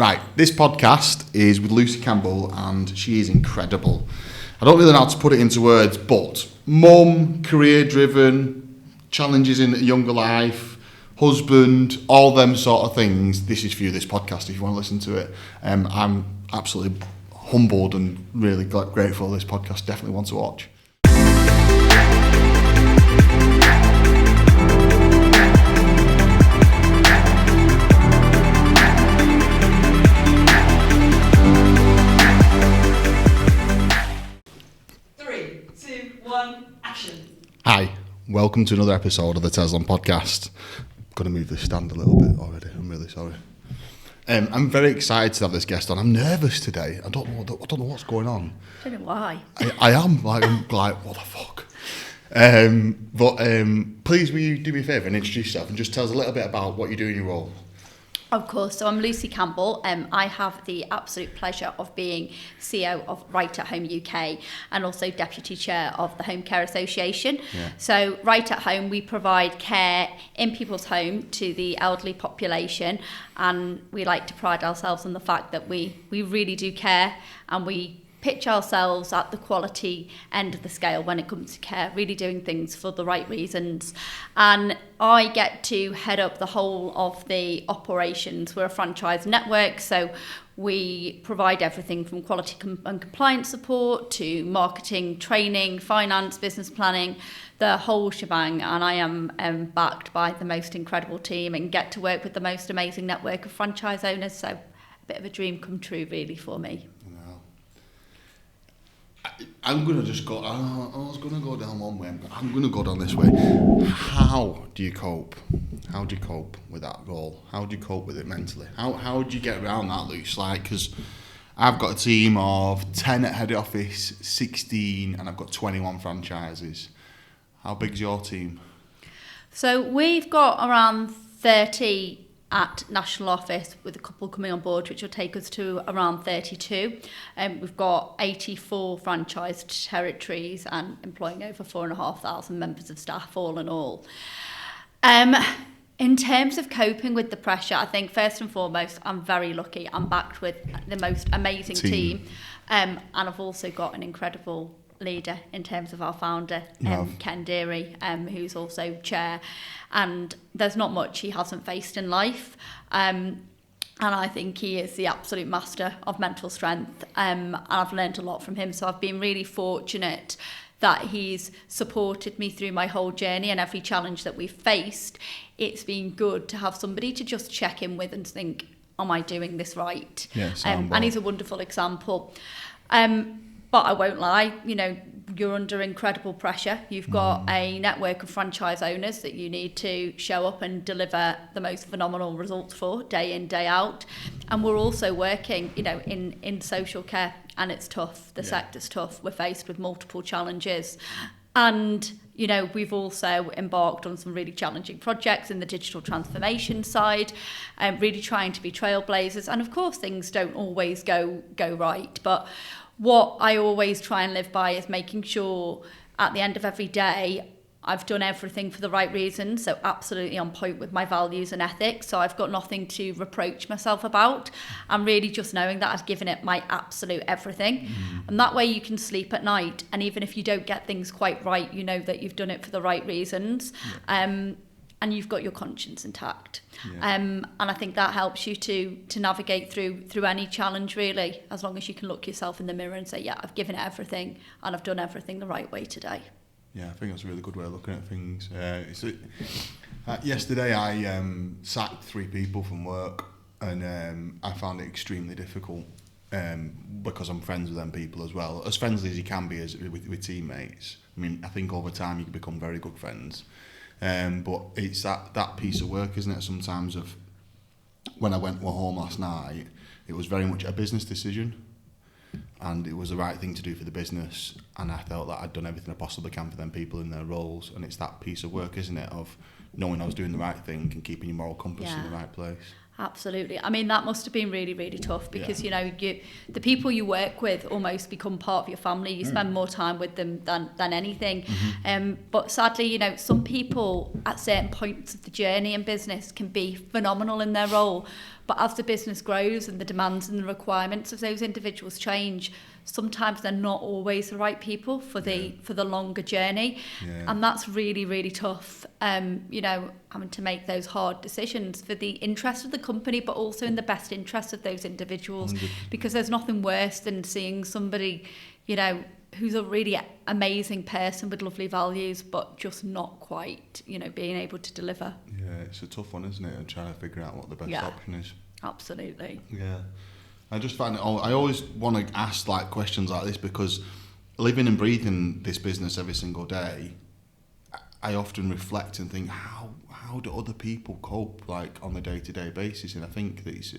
Right, this podcast is with Lucy Campbell and she is incredible. I don't really know how to put it into words, but mum, career-driven, challenges in a younger life, husband, all them sort of things. This is for you, this podcast, if you want to listen to it. I'm absolutely humbled and really grateful this podcast. Definitely one to watch. Hi, welcome to another episode of the Tezlom podcast. I'm going to move the stand a little bit already. I'm really sorry. I'm very excited to have this guest on. I'm nervous today. I don't know what's going on. I don't know why. I am. I'm like, what the fuck? Please, will you do me a favour and introduce yourself and just tell us a little bit about what you do in your role? Of course. So I'm Lucy Campbell. I have the absolute pleasure of being CEO of Right at Home UK and also Deputy Chair of the Home Care Association. Yeah. So Right at Home, we provide care in people's home to the elderly population, and we like to pride ourselves on the fact that we really do care, and we pitch ourselves at the quality end of the scale when it comes to care, really doing things for the right reasons. And I get to head up the whole of the operations. We're a franchise network, so we provide everything from quality and compliance support to marketing, training, finance, business planning, the whole shebang. And I am backed by the most incredible team and get to work with the most amazing network of franchise owners. So a bit of a dream come true really for me. I'm going to just go, I was going to go down one way, but I'm going to go down this way. How do you cope? How do you cope with that role? How do you cope with it mentally? How do you get around that, Luce? Like, because I've got a team of 10 at head office, 16, and I've got 21 franchises. How big's your team? So we've got around 30 at national office, with a couple coming on board, which will take us to around 32. We've got 84 franchised territories and employing over 4,500 members of staff, all in all. In terms of coping with the pressure, I think first and foremost, I'm very lucky. I'm backed with the most amazing team. And I've also got an incredible leader in terms of our founder, Ken Deary, who's also chair, and there's not much he hasn't faced in life, and I think he is the absolute master of mental strength, and I've learned a lot from him. So I've been really fortunate that he's supported me through my whole journey, and every challenge that we've faced, it's been good to have somebody to just check in with and think, am I doing this right? And he's a wonderful example. But I won't lie, you're under incredible pressure. You've got a network of franchise owners that you need to show up and deliver the most phenomenal results for day in, day out. And we're also working, in social care, and it's tough. The sector's tough. We're faced with multiple challenges. And, we've also embarked on some really challenging projects in the digital transformation side, really trying to be trailblazers. And of course, things don't always go right, but what I always try and live by is making sure at the end of every day I've done everything for the right reasons, so absolutely on point with my values and ethics, so I've got nothing to reproach myself about. I'm really just knowing that I've given it my absolute everything, and that way you can sleep at night, and even if you don't get things quite right, you know that you've done it for the right reasons. And you've got your conscience intact. And I think that helps you to navigate through any challenge, really, as long as you can look yourself in the mirror and say, yeah, I've given it everything and I've done everything the right way today. Yeah, I think that's a really good way of looking at things. Yesterday I sacked 3 people from work, and I found it extremely difficult because I'm friends with them people as well. As friendly as you can be with teammates. I mean, I think over time you can become very good friends. But it's that piece of work, isn't it? Sometimes when I went home last night, it was very much a business decision, and it was the right thing to do for the business, and I felt that I'd done everything I possibly can for them people in their roles, and it's that piece of work, isn't it, of knowing I was doing the right thing and keeping your moral compass in the right place. Absolutely. I mean, that must have been really, really tough because, the people you work with almost become part of your family. You spend more time with them than anything. But sadly, some people at certain points of the journey in business can be phenomenal in their role. But as the business grows and the demands and the requirements of those individuals change, sometimes they're not always the right people for the longer journey. And that's really, really tough, you know, having to make those hard decisions for the interest of the company, but also in the best interest of those individuals. 100%. Because there's nothing worse than seeing somebody, you know, who's a really amazing person with lovely values, but just not quite, you know, being able to deliver. Yeah, it's a tough one, isn't it? And trying to figure out what the best option is. Absolutely. Yeah. I just find it, I always want to ask like questions like this because living and breathing this business every single day, I often reflect and think, how do other people cope like on a day-to-day basis? And I think that it's,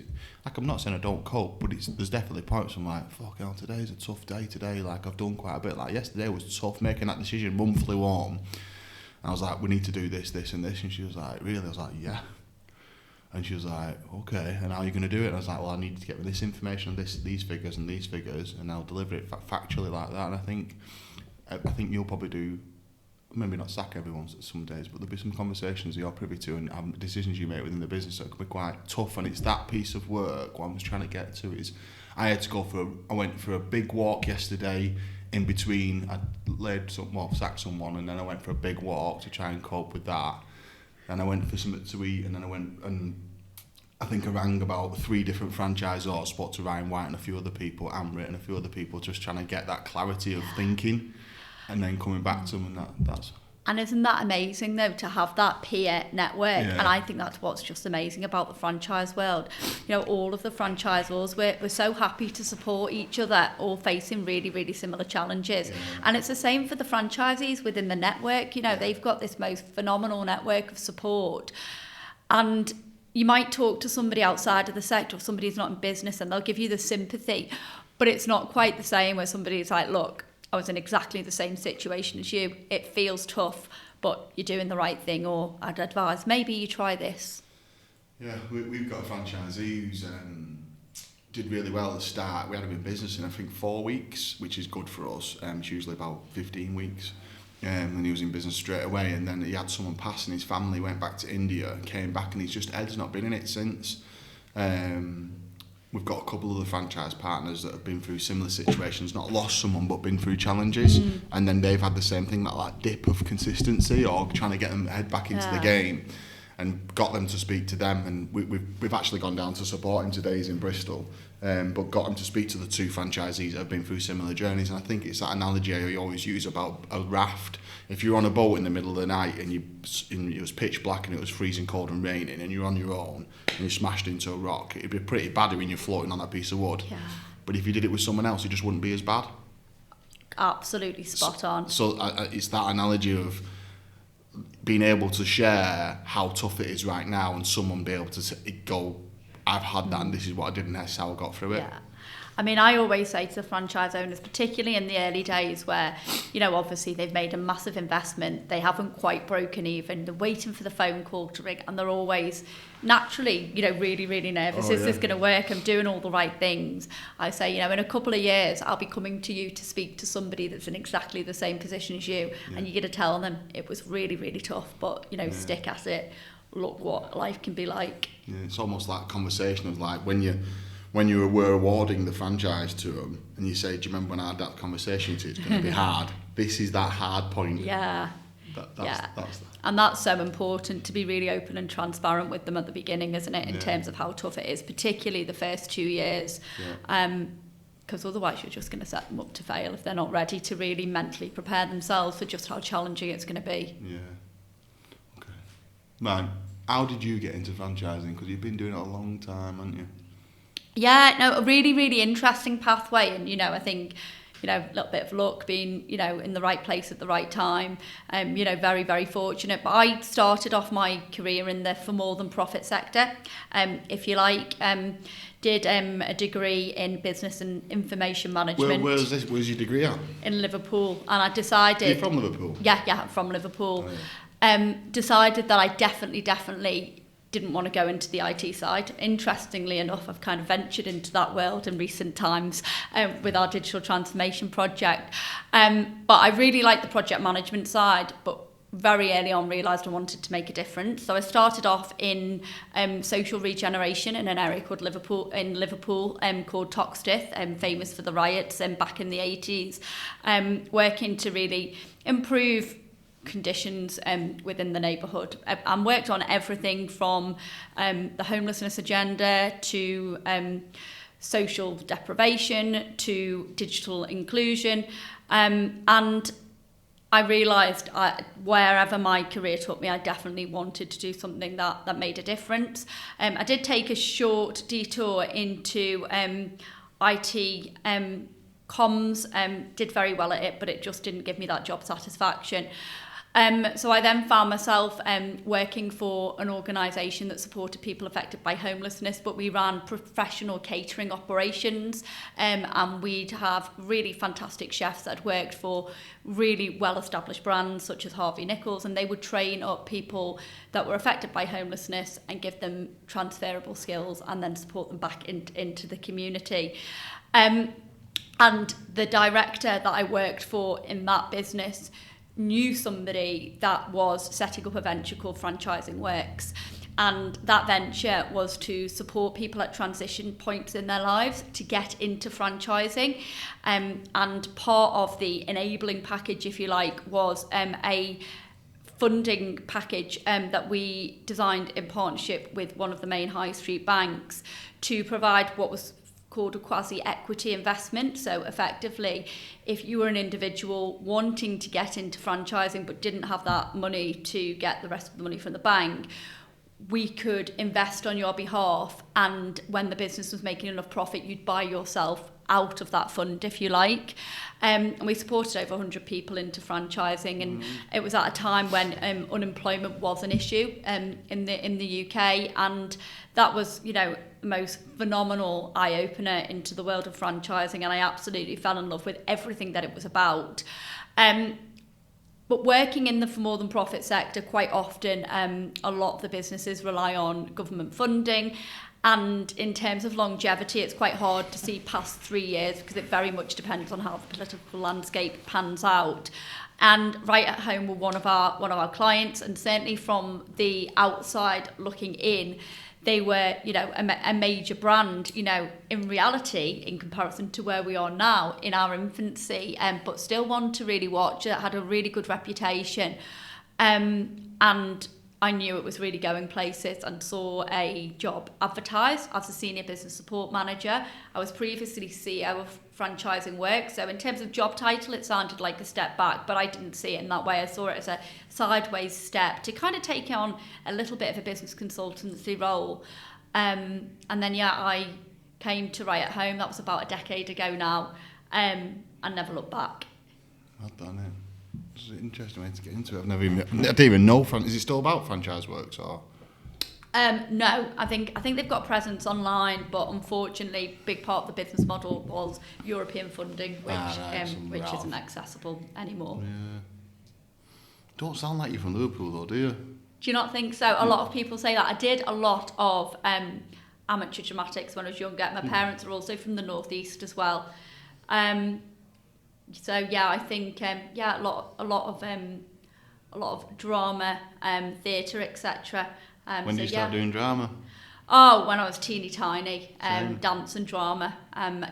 like, I'm not saying I don't cope, but there's definitely points I'm like, fuck hell, today's a tough day today. Like, I've done quite a bit. Like, yesterday was tough making that decision. Mum flew home. And I was like, we need to do this, this and this. And she was like, really? I was like, yeah. And she was like, okay, and how are you going to do it? And I was like, well, I need to get me this information, these figures and these figures, and I'll deliver it factually like that. And I think you'll probably do, maybe not sack everyone some days, but there'll be some conversations you're privy to and decisions you make within the business that can be quite tough. And it's that piece of work, what I was trying to get to is, I went for a big walk yesterday in between, I sacked someone, and then I went for a big walk to try and cope with that. And I went for something to eat, and then I went and I think I rang about 3 different franchisors, spoke to Ryan White and a few other people, Amrit and a few other people, just trying to get that clarity of thinking and then coming back to them, and that's... And isn't that amazing, though, to have that peer network? Yeah. And I think that's what's just amazing about the franchise world. You know, all of the franchisors, we're so happy to support each other, all facing really, really similar challenges. Yeah. And it's the same for the franchisees within the network. You know, they've got this most phenomenal network of support. And you might talk to somebody outside of the sector or somebody who's not in business, and they'll give you the sympathy. But it's not quite the same where somebody's like, look, I was in exactly the same situation as you. It feels tough, but you're doing the right thing, or I'd advise maybe you try this. Yeah, we've got a franchisee who's did really well at the start. We had him in business in I think 4 weeks, which is good for us. It's usually about 15 weeks. And he was in business straight away, and then he had someone pass in his family, went back to India, came back, and Ed's not been in it since. We've got a couple of the franchise partners that have been through similar situations, not lost someone, but been through challenges. And then they've had the same thing, that like dip of consistency or trying to get them head back into the game, and got them to speak to them. And we've actually gone down to support him today. He's in Bristol, but got him to speak to the 2 franchisees that have been through similar journeys. And I think it's that analogy I always use about a raft. If you're on a boat in the middle of the night and it was pitch black and it was freezing cold and raining, and you're on your own and you smashed into a rock, it'd be pretty bad when you're floating on that piece of wood. Yeah. But if you did it with someone else, it just wouldn't be as bad. Absolutely spot on. So it's that analogy of being able to share how tough it is right now, and someone be able to go, I've had that and this is what I did and that's how I got through it. Yeah. I mean, I always say to the franchise owners, particularly in the early days where, you know, obviously they've made a massive investment, they haven't quite broken even, they're waiting for the phone call to ring, and they're always naturally, you know, really, really nervous. Is this going to work? I'm doing all the right things. I say, you know, in a couple of years, I'll be coming to you to speak to somebody that's in exactly the same position as you, and you get to tell them it was really, really tough, but, you know, stick at it. Look what life can be like. Yeah, it's almost like a conversation of like when you were awarding the franchise to them, and you say, do you remember when I had that conversation with you? It's going to be hard. This is that hard point. Yeah. And that's so important, to be really open and transparent with them at the beginning, isn't it, in terms of how tough it is, particularly the first 2 years. Because otherwise you're just going to set them up to fail if they're not ready to really mentally prepare themselves for just how challenging it's going to be. Yeah. Okay. Man, how did you get into franchising? Because you've been doing it a long time, haven't you? Yeah, no, a really, really interesting pathway. And, you know, I think, you know, a little bit of luck, being, you know, in the right place at the right time. You know, very, very fortunate. But I started off my career in the for more than profit sector, if you like. Did a degree in business and information management. Where's your degree at? In Liverpool. And I decided... You're from Liverpool? Yeah, I'm from Liverpool. Oh, yeah. Decided that I definitely didn't want to go into the IT side. Interestingly enough, I've kind of ventured into that world in recent times with our digital transformation project. But I really like the project management side, but very early on realised I wanted to make a difference. So I started off in social regeneration in an area called Liverpool called Toxteth, famous for the riots back in the 80s, working to really improve conditions within the neighbourhood, and worked on everything from the homelessness agenda to social deprivation to digital inclusion, and I realised wherever my career took me, I definitely wanted to do something that made a difference. I did take a short detour into IT comms, did very well at it, but it just didn't give me that job satisfaction. So I then found myself working for an organisation that supported people affected by homelessness, but we ran professional catering operations, and we'd have really fantastic chefs that had worked for really well-established brands such as Harvey Nichols, and they would train up people that were affected by homelessness and give them transferable skills and then support them back into the community. And the director that I worked for in that business knew somebody that was setting up a venture called Franchising Works, and that venture was to support people at transition points in their lives to get into franchising, and part of the enabling package, if you like, was a funding package that we designed in partnership with one of the main high street banks to provide what was called a quasi-equity investment. So effectively, if you were an individual wanting to get into franchising but didn't have that money to get the rest of the money from the bank, we could invest on your behalf, and when the business was making enough profit, you'd buy yourself out of that fund, if you like. And we supported over 100 people into franchising, and it was at a time when unemployment was an issue in the UK, and that was, you know, the most phenomenal eye-opener into the world of franchising, and I absolutely fell in love with everything that it was about. But working in the for more than profit sector, quite often a lot of the businesses rely on government funding, and in terms of longevity, it's quite hard to see past 3 years because it very much depends on how the political landscape pans out. And Right at Home were one of our clients, and certainly from the outside looking in, they were, you know, a major brand, you know, in reality, in comparison to where we are now in our infancy, but still one to really watch. That had a really good reputation, and I knew it was really going places, and saw a job advertised as a senior business support manager. I was previously CEO of Franchising Works, so in terms of job title, it sounded like a step back, but I didn't see it in that way. I saw it as a sideways step to kind of take on a little bit of a business consultancy role. And then, I came to Right at Home. That was about a decade ago now, and never looked back. Well done, it. It's an interesting way to get into it. I didn't even know. Is it still about Franchise Works, or? No, I think they've got a presence online, but unfortunately, a big part of the business model was European funding, which isn't accessible anymore. Yeah. Don't sound like you're from Liverpool, though, do you? Do you not think so? A lot of people say that. I did a lot of amateur dramatics when I was younger. My parents are also from the northeast as well. So yeah, I think a lot of drama, theatre, etc. When did you start doing drama? Oh, when I was teeny tiny, dance and drama.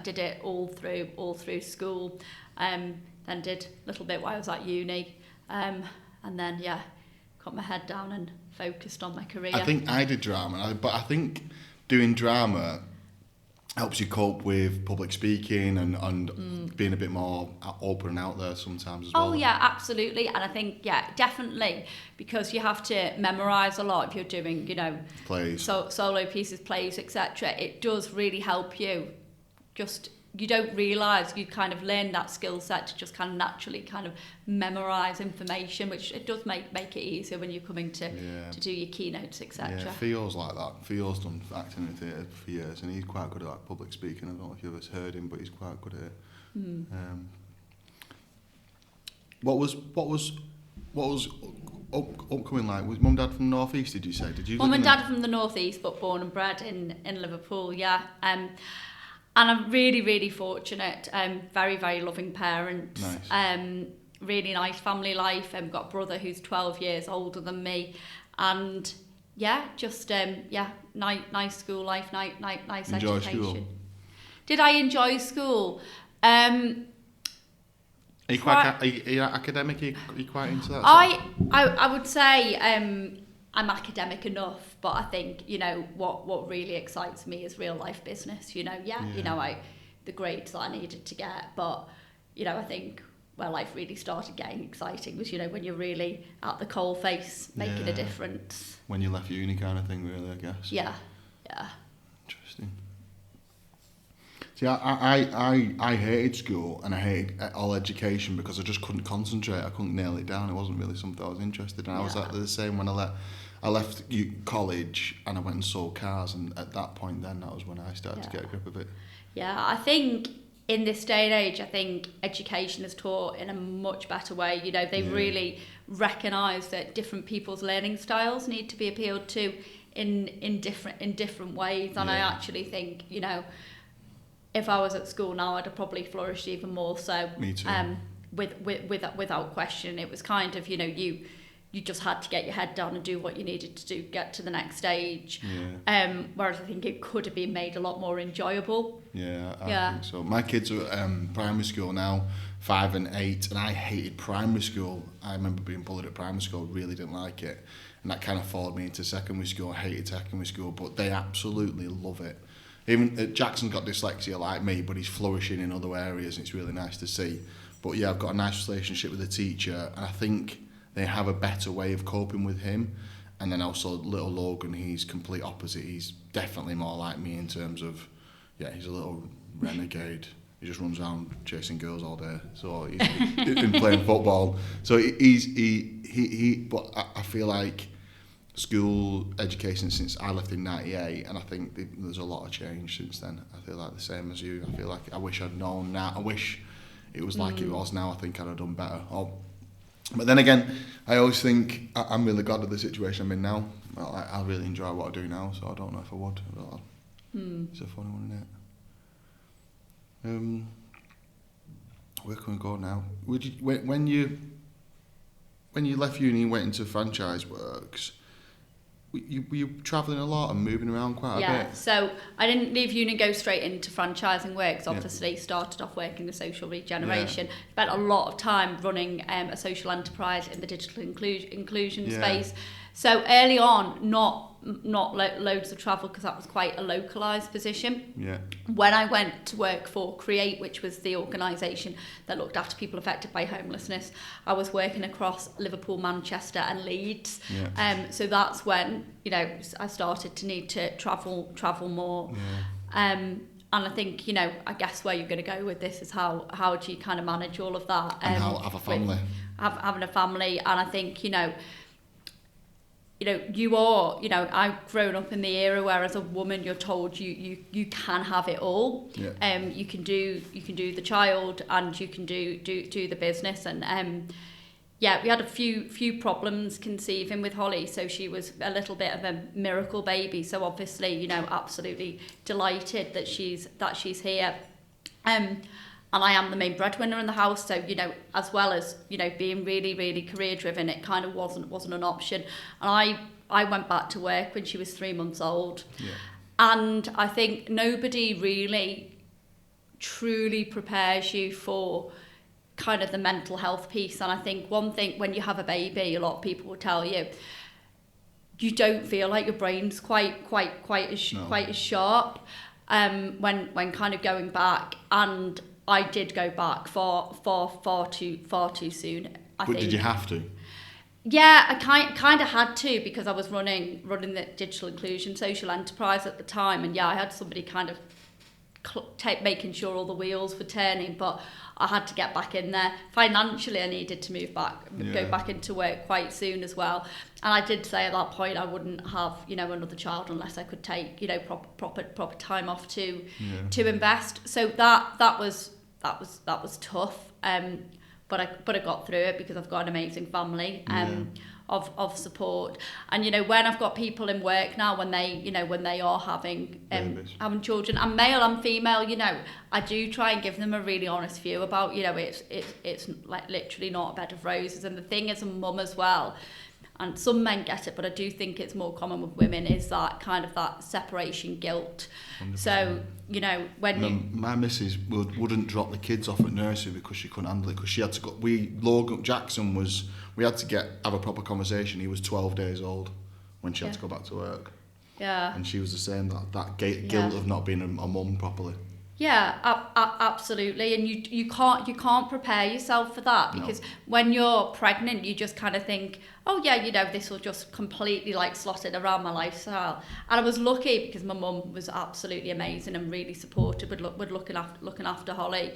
Did it all through school. Then did a little bit while I was at uni, and then got my head down and focused on my career. I think I did drama, but I think doing drama helps you cope with public speaking and being a bit more open and out there sometimes as well. Oh yeah, absolutely. And I think, definitely, because you have to memorise a lot if you're doing, plays, solo pieces, plays, etc. It does really help you. You don't realise you kind of learn that skill set to just kind of naturally kind of memorise information, which it does make it easier when you're coming to do your keynotes, etc. Yeah, Theo's like that. Theo's done acting in theatre for years, and he's quite good at like public speaking. I don't know if you've ever heard him, but he's quite good at it. What was upcoming like? Was Mum and Dad from the North East? Did you say? Mum and Dad from the North East, but born and bred in Liverpool. Yeah. And I'm really, really fortunate. Very, very loving parents. Nice. really nice family life. I've got a brother who's 12 years older than me, and yeah, just nice school life, nice Enjoy education. School? Did I enjoy school? Are you academic? Are you quite into that? I would say I'm academic enough, but I think, you know, what really excites me is real life business. You know, you know, the grades that I needed to get, but you know, I think where life really started getting exciting was, you know, when you're really at the coalface making a difference. When you left uni, kind of thing, really, I guess. Yeah. Interesting. See, I hated school and I hated all education because I just couldn't concentrate. I couldn't nail it down. It wasn't really something I was interested in. I was the same when I left college and I went and sold cars, and at that point then, that was when I started to get a grip of it. Yeah, I think in this day and age, I think education is taught in a much better way. You know, they really recognise that different people's learning styles need to be appealed to in different ways. And I actually think, you know, if I was at school now, I'd have probably flourished even more so. Me too. Without question, it was kind of, you know, you just had to get your head down and do what you needed to do, get to the next stage. Whereas I think it could have been made a lot more enjoyable. I think so. My kids are primary school now, 5 and 8, and I hated primary school. I remember being bullied at primary school, really didn't like it. And that kind of followed me into secondary school. I hated secondary school, but they absolutely love it. Even Jackson's got dyslexia like me, but he's flourishing in other areas, and it's really nice to see. But yeah, I've got a nice relationship with the teacher, and I think they have a better way of coping with him. And then also little Logan, he's complete opposite. He's definitely more like me in terms of, he's a little renegade. He just runs around chasing girls all day. So he's been playing football. So but I feel like school education since I left in 98, and I think there's a lot of change since then. I feel like the same as you. I feel like I wish I'd known now. I wish it was like it was now. I think I'd have done better. But then again, I always think I'm really glad of the situation I'm in now. I really enjoy what I do now, so I don't know if I would. It's a funny one, isn't it? Where can we go now? When you left uni and went into franchise works, were you travelling a lot and moving around quite a bit? Yeah, so I didn't leave uni and go straight into franchising works. Obviously, started off working with social regeneration. Spent a lot of time running a social enterprise in the digital inclusion space. So early on, not loads of travel because that was quite a localised position. When I went to work for Create, which was the organisation that looked after people affected by homelessness, I was working across Liverpool, Manchester and Leeds. So that's when, you know, I started to need to travel more. And I think, you know, I guess where you're going to go with this is how do you kind of manage all of that? And how have a family. Having a family. And I think, you know, you are, you know, I've grown up in the era where as a woman you're told you can have it all. You can do the child and you can do the business. And we had a few problems conceiving with Holly, so she was a little bit of a miracle baby. So obviously, you know, absolutely delighted that she's here. And I am the main breadwinner in the house, so, you know, as well as, you know, being really, really career driven, it kind of wasn't an option. And I went back to work when she was 3 months old. And I think nobody really truly prepares you for kind of the mental health piece. And I think one thing, when you have a baby, a lot of people will tell you, you don't feel like your brain's quite as sharp when kind of going back. And I did go back far too soon. I think. Did you have to? Yeah, I kind of had to, because I was running the digital inclusion social enterprise at the time, and I had somebody kind of making sure all the wheels were turning, but I had to get back in there. Financially, I needed to go back into work quite soon as well. And I did say at that point I wouldn't have, you know, another child unless I could take, you know, proper time off to invest. So that was tough. But I got through it because I've got an amazing family. of support. And when I've got people in work now, when they are having children, and male and female, I do try and give them a really honest view about it's like literally not a bed of roses. And the thing as a mum as well, and some men get it, but I do think it's more common with women, is that kind of that separation guilt. 100%. So, when my missus wouldn't drop the kids off at nursery because she couldn't handle it, because she had to go. Logan Jackson we had to have a proper conversation. He was 12 days old when she had to go back to work. Yeah. And she was the same, that guilt of not being a mum properly. Yeah, absolutely, and you can't prepare yourself for that, because when you're pregnant, you just kind of think, oh yeah, this will just completely like slot in around my lifestyle. And I was lucky because my mum was absolutely amazing and really supportive with looking after Holly.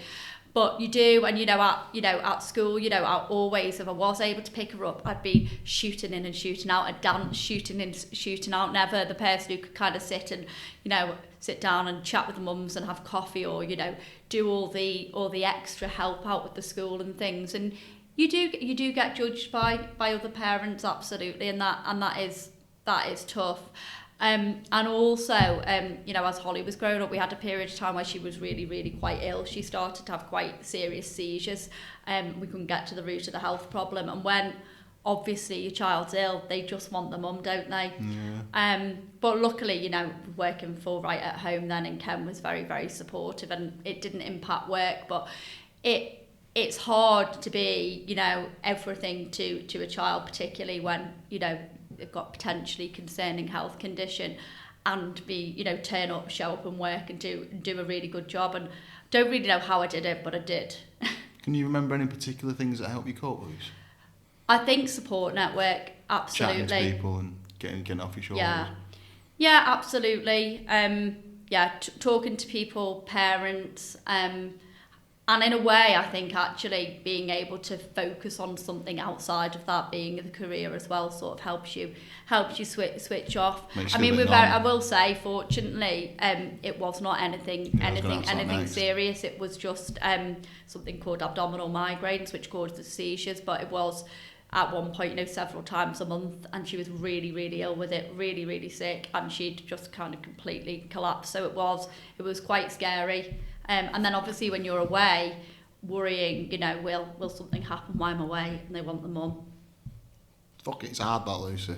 But you do, and at school, I always, if I was able to pick her up, I'd be shooting in and shooting out, a dance, shooting in, shooting out. Never the person who could kind of sit down and chat with the mums and have coffee, or do all the extra help out with the school and things. And you do get judged by other parents, absolutely, and that is tough. And also, as Holly was growing up, we had a period of time where she was really, really quite ill. She started to have quite serious seizures. We couldn't get to the root of the health problem. And when, obviously, your child's ill, they just want the mum, don't they? Yeah. But luckily, working full right at home then, and Ken was very, very supportive, and it didn't impact work. But it's hard to be, everything to a child, particularly when, they've got potentially concerning health condition, and be, turn up, show up and work and do a really good job. And don't really know how I did it, but I did. Can you remember any particular things that helped you cope, Luce? I think support network, absolutely. Chatting to people and getting off your shoulders. Yeah, absolutely. Talking to people, parents, and in a way, I think actually being able to focus on something outside of that, being the career as well, sort of helps you switch off. I will say, fortunately, it was not anything serious. It was just something called abdominal migraines, which caused the seizures. But it was at one point, several times a month, and she was really, really ill with it, really, really sick, and she'd just kind of completely collapsed. So it was quite scary. And then obviously when you're away, worrying, will something happen while I'm away? And they want the mum. Fuck, it's hard that, Lucy.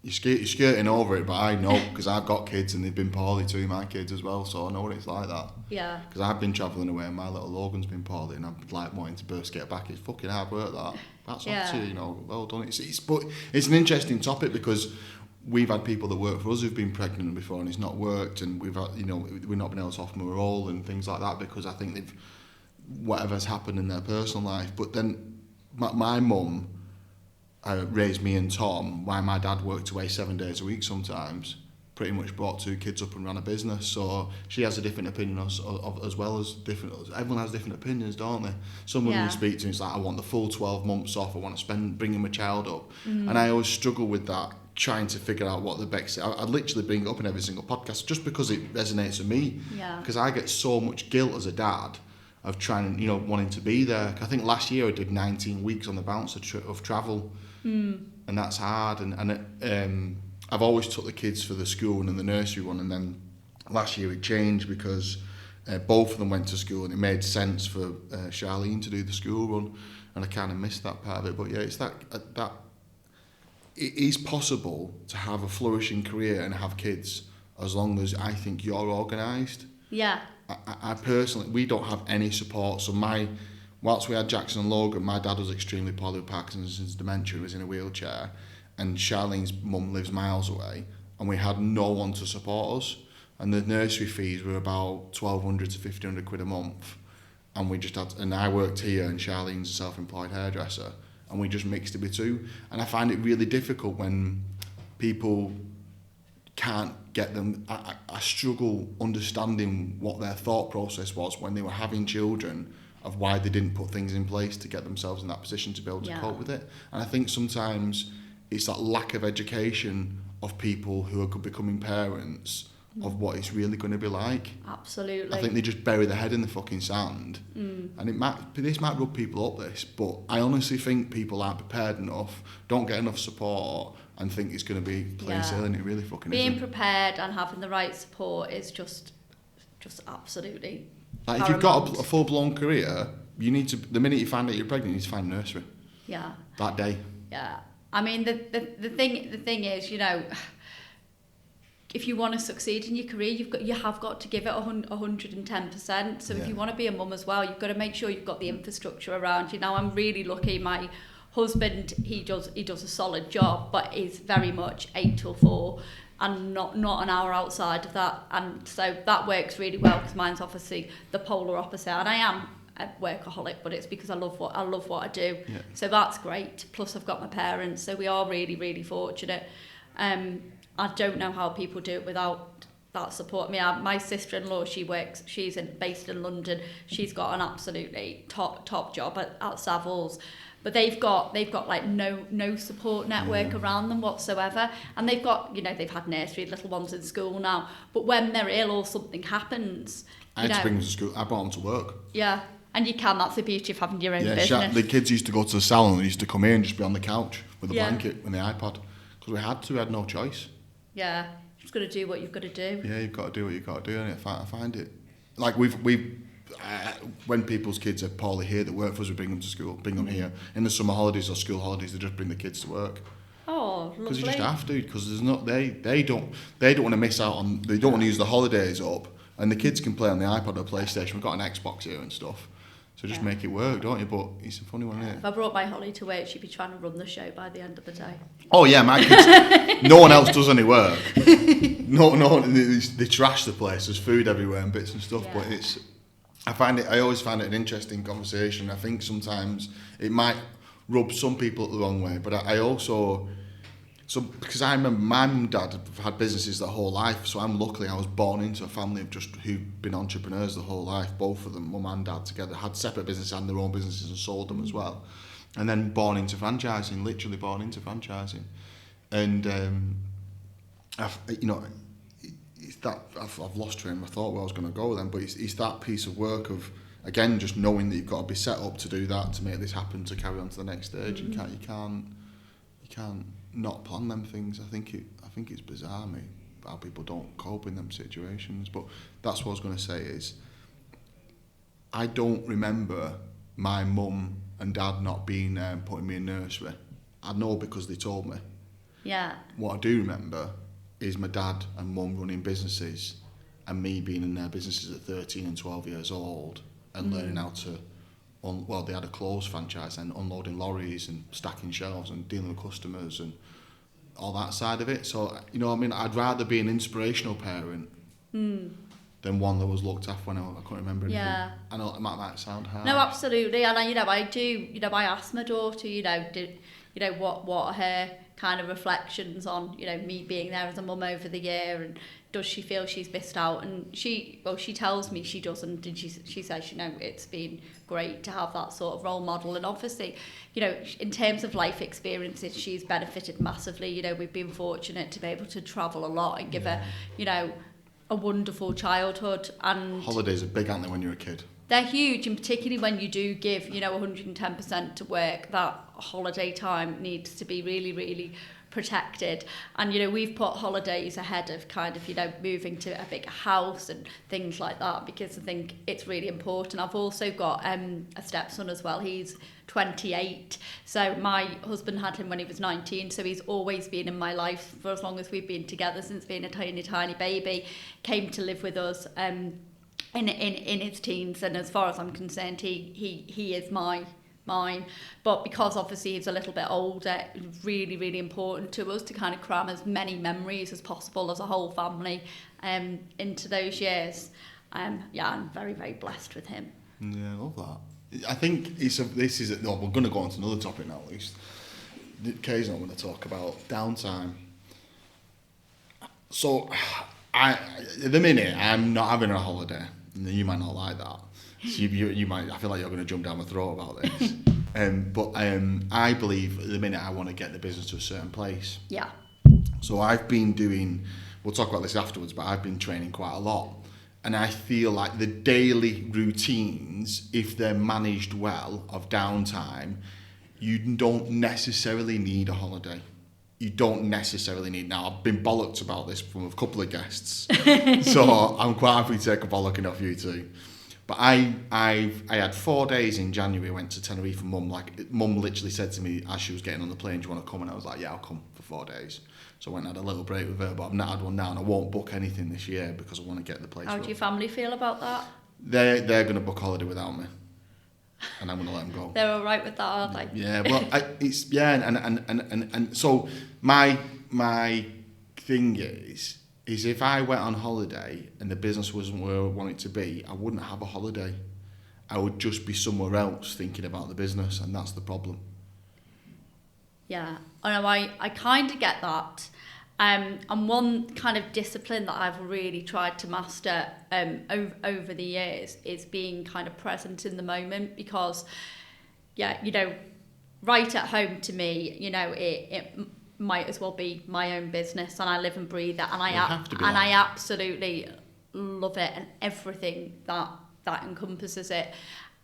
You're skirting over it, but I know, because I've got kids and they've been poorly too, my kids as well, so I know what it's like that. Yeah. Because I've been travelling away and my little Logan's been poorly, and I'm like wanting to burst get back. It's fucking hard work, that. That's up to you, well done. But it's an interesting topic, because we've had people that work for us who've been pregnant before and it's not worked, and we've had, we've not been able to offer them a role and things like that, because I think whatever's happened in their personal life. But then my mum raised me and Tom while my dad worked away 7 days a week sometimes, pretty much brought 2 kids up and ran a business. So she has a different opinion as well as different. Everyone has different opinions, don't they? Someone you speak to is like, I want the full 12 months off, I want to bringing my child up. Mm. And I always struggle with that, trying to figure out what the best. I literally bring it up in every single podcast just because it resonates with me. Yeah. Because I get so much guilt as a dad of trying, wanting to be there. I think last year I did 19 weeks on the bounce of travel, and that's hard. And I've always took the kids for the school and the nursery one, and then last year it changed because both of them went to school, and it made sense for Charlene to do the school run, and I kind of missed that part of it. But yeah, it's that it is possible to have a flourishing career and have kids as long as I think you're organised. Yeah. I personally, we don't have any support. So whilst we had Jackson and Logan, my dad was extremely poorly with Parkinson's dementia, was in a wheelchair, and Charlene's mum lives miles away, and we had no one to support us. And the nursery fees were about 1,200 to 1,500 quid a month. And we just and I worked here, and Charlene's a self-employed hairdresser, and we just mixed it with 2. And I find it really difficult when people can't get them. I struggle understanding what their thought process was when they were having children, of why they didn't put things in place to get themselves in that position to be able to cope with it. And I think sometimes it's that lack of education of people who are becoming parents of what it's really going to be like. Absolutely. I think they just bury their head in the fucking sand. And this might rub people up, but I honestly think people aren't prepared enough, don't get enough support, and think it's going to be plain sailing. It really fucking isn't. Being prepared and having the right support is just absolutely like, if you've got a full-blown career, you need to, the minute you find out you're pregnant, you need to find a nursery. Yeah. That day. Yeah. I mean, the thing is, you know, if you want to succeed in your career, you have got to give it 110%. So if you want to be a mum as well, you've got to make sure you've got the infrastructure around you. Now, I'm really lucky. My husband, he does a solid job, but is very much 8 till 4 and not an hour outside of that. And so that works really well because mine's obviously the polar opposite. And I am a workaholic, but it's because I love what I do. Yeah. So that's great. Plus I've got my parents, so we are really, really fortunate. I don't know how people do it without that support. I mean, my sister-in-law, she's based in London. She's got an absolutely top job at Savills, but they've got like no support network around them whatsoever. And they've got, you know, they've had nursery little ones in school now, but when they're ill or something happens, I had to bring them to school. I brought them to work. Yeah. And you can, that's the beauty of having your own business. The kids used to go to the salon and they used to come here and just be on the couch with a blanket and the iPod. Because we had no choice. Yeah, you've just got to do what you've got to do. Yeah, you've got to do what you've got to do, and I find it. Like, when people's kids are poorly here that work for us, we bring them to school, bring them here. In the summer holidays or school holidays, they just bring the kids to work. Oh, lovely. Because you just have to, because they don't want to miss out on, they don't want to use the holidays up, and the kids can play on the iPod or PlayStation. We've got an Xbox here and stuff. So just make it work, don't you? But it's a funny one, isn't it? If I brought my Holly to work, she'd be trying to run the show by the end of the day. Oh yeah, my kids. No one else does any work. No, they trash the place. There's food everywhere and bits and stuff. Yeah. But I always find it an interesting conversation. I think sometimes it might rub some people the wrong way, but I also. So, because I remember my mum and dad have had businesses their whole life, so I was born into a family of just who've been entrepreneurs their whole life. Both of them, mum and dad together, had separate businesses and their own businesses and sold them as well. And then born into franchising, literally born into franchising. And, it's that, I've lost train of thought where I was going to go then, but it's that piece of work of, again, just knowing that you've got to be set up to do that, to make this happen, to carry on to the next stage. You can't not plan them things. I think it's bizarre, mate, how people don't cope in them situations. But that's what I was going to say is, I don't remember my mum and dad not being putting me in nursery. I know because they told me. Yeah. What I do remember is my dad and mum running businesses and me being in their businesses at 13 and 12 years old and learning how to, they had a clothes franchise and unloading lorries and stacking shelves and dealing with customers and all that side of it. So, you know what I mean? I'd rather be an inspirational parent than one that was looked after when I couldn't remember anything. Yeah. I know it might sound hard. No, absolutely. And I asked my daughter, what are her kind of reflections on, me being there as a mum over the year, and does she feel she's missed out? And she tells me she doesn't, and she says, it's been great to have that sort of role model. And obviously, in terms of life experiences, she's benefited massively. We've been fortunate to be able to travel a lot and give her, a wonderful childhood. And holidays are big, aren't they, when you're a kid? They're huge, and particularly when you do give, 110% to work, that holiday time needs to be really, really protected. And, we've put holidays ahead of kind of, moving to a big house and things like that, because I think it's really important. I've also got a stepson as well. He's 28. So my husband had him when he was 19. So he's always been in my life for as long as we've been together, since being a tiny, tiny baby. Came to live with us in his teens, and as far as I'm concerned, he is mine. But because obviously he's a little bit older, it's really, really important to us to kind of cram as many memories as possible as a whole family into those years. I'm very, very blessed with him. Yeah, I love that. I think we're going to go on to another topic now, at least. Kay's not going to talk about downtime. So, at the minute, I'm not having a holiday. You might not like that. So you might. I feel like you're going to jump down my throat about this. But I believe at the minute I want to get the business to a certain place. Yeah. So I've been doing we'll talk about this afterwards, but I've been training quite a lot. And I feel like the daily routines, if they're managed well, of downtime, you don't necessarily need a holiday. You don't necessarily need. Now, I've been bollocked about this from a couple of guests, so I'm quite happy to take a bollocking off you too. But I had 4 days in January. I went to Tenerife for Mum. Like, Mum literally said to me as she was getting on the plane, "Do you want to come?" And I was like, "Yeah, I'll come for 4 days." So I went and had a little break with her, but I've not had one now, and I won't book anything this year because I want to get the place. How do your family feel about that? They're going to book holiday without me, and I'm going to let them go. They're all right with that, aren't they? Yeah, well, and so my thing is if I went on holiday and the business wasn't where I want it to be, I wouldn't have a holiday. I would just be somewhere else thinking about the business, and that's the problem. Yeah, I know. I kind of get that. And one kind of discipline that I've really tried to master over the years is being kind of present in the moment, because, yeah, you know, right at home to me, you know, it might as well be my own business, and I live and breathe it, and I absolutely love it, and everything that encompasses it.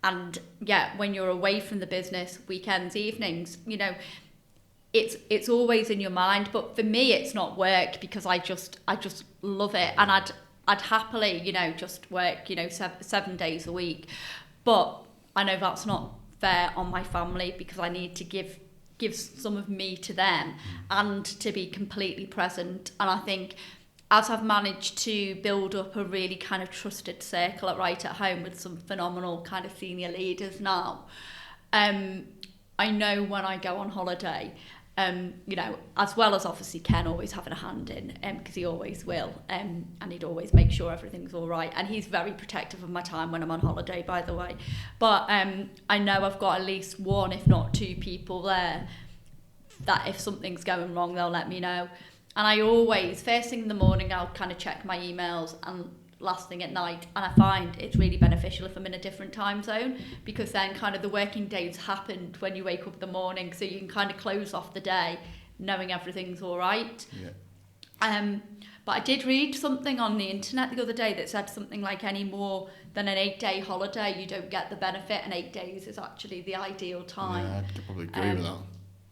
And yeah, when you're away from the business, weekends, evenings, you know, it's always in your mind. But for me, it's not work, because I just love it, and I'd happily, you know, just work, you know, 7 days a week. But I know that's not fair on my family, because I need to give some of me to them and to be completely present. And I think as I've managed to build up a really kind of trusted circle at Right at Home with some phenomenal kind of senior leaders now, I know when I go on holiday, you know, as well as obviously Ken always having a hand in, because he always will, and he'd always make sure everything's all right. And he's very protective of my time when I'm on holiday, by the way. But I know I've got at least one, if not two people there that if something's going wrong, they'll let me know. And I always, first thing in the morning, I'll kind of check my emails, and last thing at night. And I find it's really beneficial if I'm in a different time zone, because then kind of the working day's happened when you wake up in the morning, so you can kind of close off the day knowing everything's all right. Yeah. But I did read something on the internet the other day that said something like any more than an 8-day holiday, you don't get the benefit, and 8 days is actually the ideal time. Yeah, I'd probably agree with that.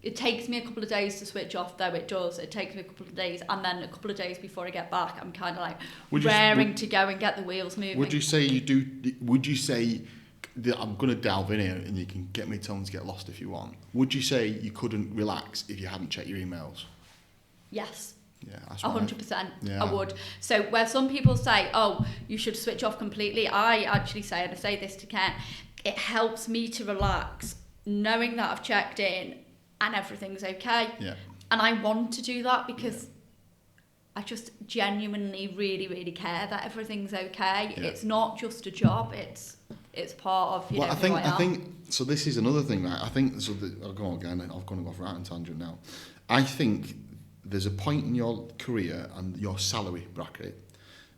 It takes me a couple of days to switch off, though. It does. It takes me a couple of days, and then a couple of days before I get back, I'm kind of like raring to go and get the wheels moving. Would you say you do? Would you say that, I'm going to delve in here, and you can get me telling to get lost if you want. Would you say you couldn't relax if you hadn't checked your emails? Yes. Yeah, that's right. 100%. Yeah. I would. So where some people say, "Oh, you should switch off completely," I actually say, and I say this to Ken, it helps me to relax knowing that I've checked in and everything's okay. Yeah. And I want to do that because I just genuinely really, really care that everything's okay. Yeah. It's not just a job, it's part of, you know, who I think so. This is another thing, right? I think so. I'll go again. I've gone off right on tangent now. I think there's a point in your career and your salary bracket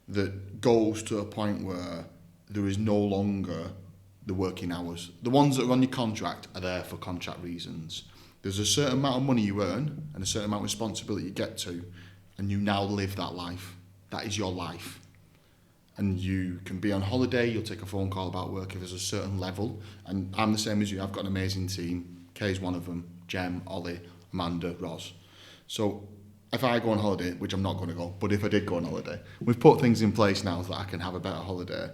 that goes to a point where there is no longer the working hours. The ones that are on your contract are there for contract reasons. There's a certain amount of money you earn and a certain amount of responsibility you get to, and you now live that life. That is your life. And you can be on holiday, you'll take a phone call about work if there's a certain level. And I'm the same as you. I've got an amazing team. Kay's one of them. Jem, Ollie, Amanda, Roz. So if I go on holiday, which I'm not going to go, but if I did go on holiday, we've put things in place now so that I can have a better holiday.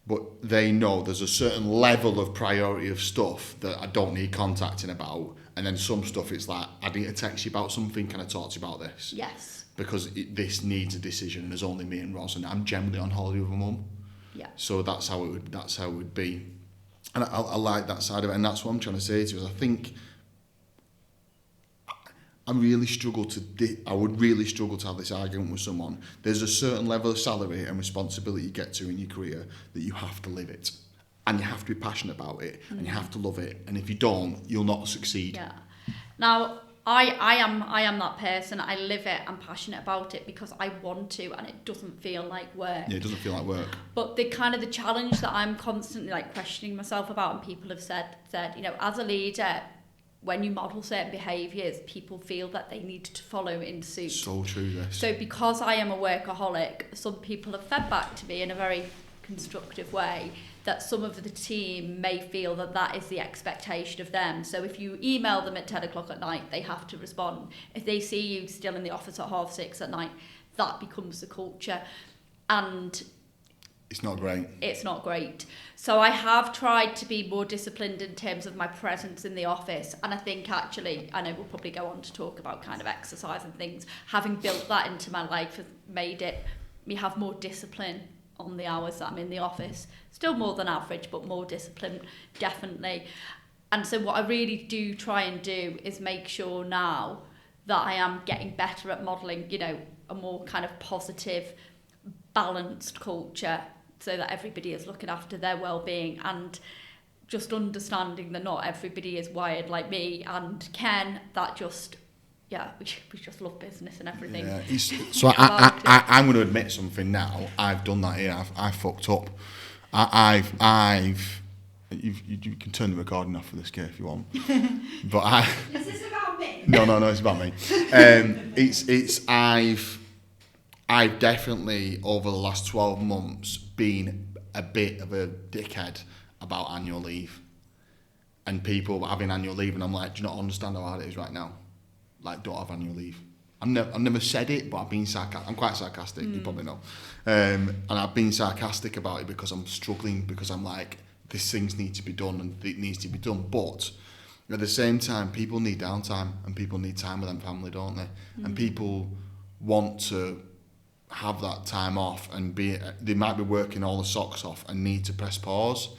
But they know there's a certain level of priority of stuff that I don't need contacting about. And then some stuff, it's like, I need to text you about something, can I talk to you about this? Yes. Because this needs a decision, and there's only me and Roz, and I'm generally on holiday with my mum. Yeah. So that's how it would be. And I like that side of it, and that's what I'm trying to say to you, is I think I would really struggle to have this argument with someone. There's a certain level of salary and responsibility you get to in your career that you have to live it. And you have to be passionate about it, and you have to love it. And if you don't, you'll not succeed. Yeah. Now, I am that person. I live it. I'm passionate about it because I want to, and it doesn't feel like work. Yeah, it doesn't feel like work. But the challenge that I'm constantly like questioning myself about, and people have said, you know, as a leader, when you model certain behaviours, people feel that they need to follow in suit. So true, this. So because I am a workaholic, some people have fed back to me in a very constructive way that some of the team may feel that that is the expectation of them. So if you email them at 10 o'clock at night, they have to respond. If they see you still in the office at 6:30 at night, that becomes the culture. And it's not great. It's not great. So I have tried to be more disciplined in terms of my presence in the office. And I think actually, I know we'll probably go on to talk about kind of exercise and things. Having built that into my life has made me have more discipline on the hours that I'm in the office. Still more than average, but more discipline, definitely. And so what I really do try and do is make sure now that I am getting better at modelling, a more kind of positive, balanced culture, so that everybody is looking after their well-being, and just understanding that not everybody is wired like me and Ken, that just, we just love business and everything. Yeah, so I'm going to admit something now. I've done that here. I've fucked up. You can turn the recording off for this, Kate, if you want. But Is this about me? No, it's about me. I've definitely, over the last 12 months, been a bit of a dickhead about annual leave. And people having annual leave, and I'm like, do you not understand how hard it is right now? Like, don't have annual leave. I've never said it, but I've been sarcastic. I'm quite sarcastic, you probably know. And I've been sarcastic about it because I'm struggling, because I'm like, these things need to be done and it needs to be done. But at the same time, people need downtime and people need time with their family, don't they? And people want to have that time off and they might be working all the socks off and need to press pause.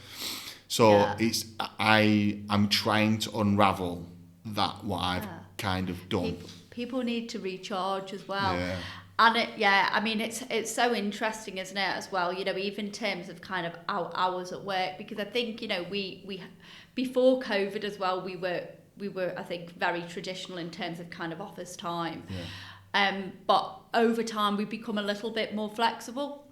So I'm trying to unravel what I've kind of done. People need to recharge as well. And it's so interesting, isn't it, as well, even in terms of kind of our hours at work, because I think, we before COVID as well, we were I think very traditional in terms of kind of office time. But over time we've become a little bit more flexible,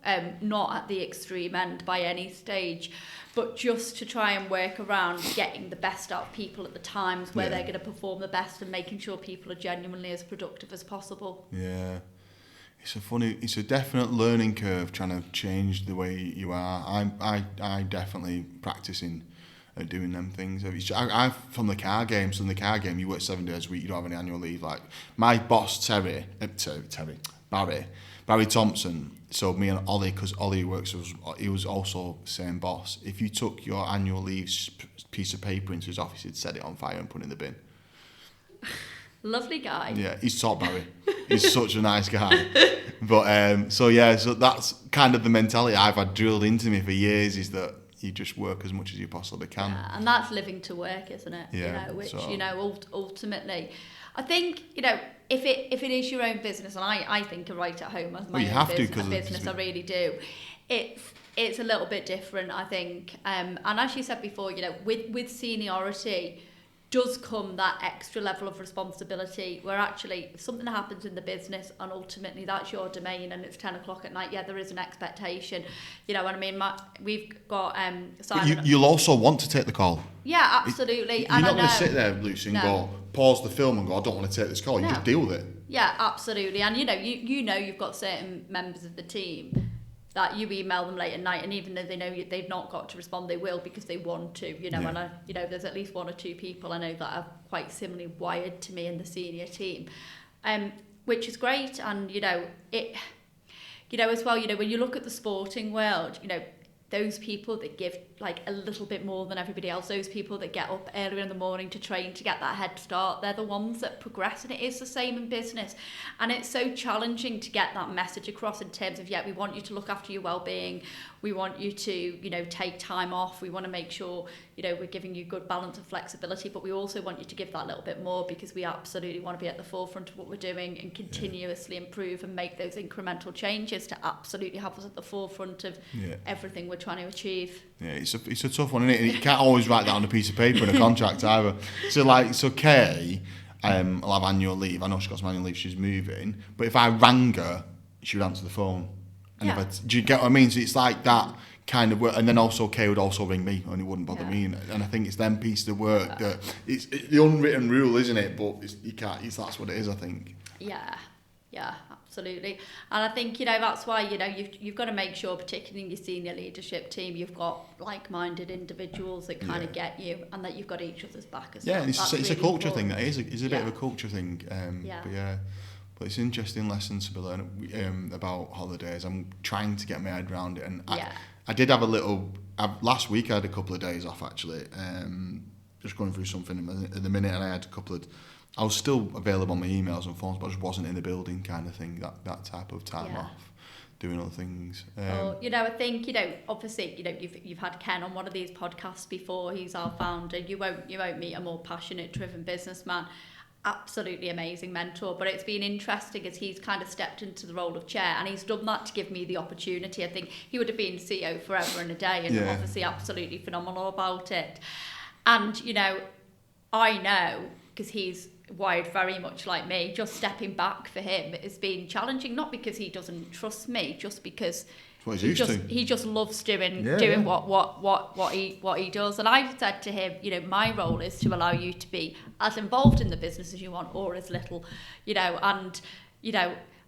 not at the extreme end by any stage, but just to try and work around getting the best out of people at the times where they're going to perform the best and making sure people are genuinely as productive as possible. Yeah. It's a definite learning curve trying to change the way you are. I definitely practicing at doing them things. I'm from the car game, so in the car game you work 7 days a week, you don't have any annual leave. Like my boss Barry Thompson, so me and Ollie, because Ollie he was also the same boss. If you took your annual leave piece of paper into his office, he'd set it on fire and put it in the bin. Lovely guy. Yeah, he's top Barry. He's such a nice guy. But so that's kind of the mentality I've had drilled into me for years, is that you just work as much as you possibly can. Yeah, and that's living to work, isn't it? Yeah, ultimately, I think, if it is your own business, and I think a right at home as my own business, I really do. It's a little bit different, I think. And as you said before, with seniority does come that extra level of responsibility, where actually if something happens in the business and ultimately that's your domain and it's 10 o'clock at night, there is an expectation. You know what I mean? We've got Simon. You'll also want to take the call. Yeah, absolutely. You're not going to sit there, Lucy, and go, pause the film and go, I don't want to take this call. You just deal with it. Yeah, absolutely. And you've got certain members of the team that you email them late at night, and even though they know they've not got to respond, they will because they want to, and there's at least 1 or 2 people I know that are quite similarly wired to me in the senior team, which is great. And it as well, when you look at the sporting world, those people that give like a little bit more than everybody else, those people that get up earlier in the morning to train to get that head start, they're the ones that progress. And it is the same in business, and it's so challenging to get that message across in terms of we want you to look after your well-being, we want you to take time off, we want to make sure we're giving you good balance and flexibility, but we also want you to give that little bit more, because we absolutely want to be at the forefront of what we're doing and continuously improve and make those incremental changes to absolutely have us at the forefront of everything we're trying to achieve. Yeah, it's a tough one, isn't it? And you can't always write that on a piece of paper in a contract either. So Kay will have annual leave. I know she's got some annual leave, she's moving, but if I rang her, she would answer the phone. And do you get what I mean? So it's like that kind of work, and then also Kay would also ring me and it wouldn't bother me, and I think it's them pieces of work that it's the unwritten rule, isn't it? But you can't. That's what it is, I think. Yeah, absolutely. And I think, that's why, you've got to make sure, particularly in your senior leadership team, you've got like-minded individuals that kind of get you, and that you've got each other's back as well. Yeah, it's really a culture important. thing. That is it's a bit of a culture thing. But it's an interesting lesson to be learned about holidays. I'm trying to get my head around it, and I did have a little. Last week I had a couple of days off actually, just going through something in the minute, and I had a couple of. I was still available on my emails and phones, but I just wasn't in the building, kind of thing. That type of time off, doing other things. I think obviously you've had Ken on one of these podcasts before. He's our founder. You won't meet a more passionate, driven businessman. Absolutely amazing mentor, but it's been interesting as he's kind of stepped into the role of chair, and he's done that to give me the opportunity. I think he would have been CEO forever and a day, and obviously absolutely phenomenal about it. And I know, because he's wired very much like me, just stepping back for him has been challenging, not because he doesn't trust me, just because he just loves doing what he does. And I've said to him, my role is to allow you to be as involved in the business as you want, or as little, and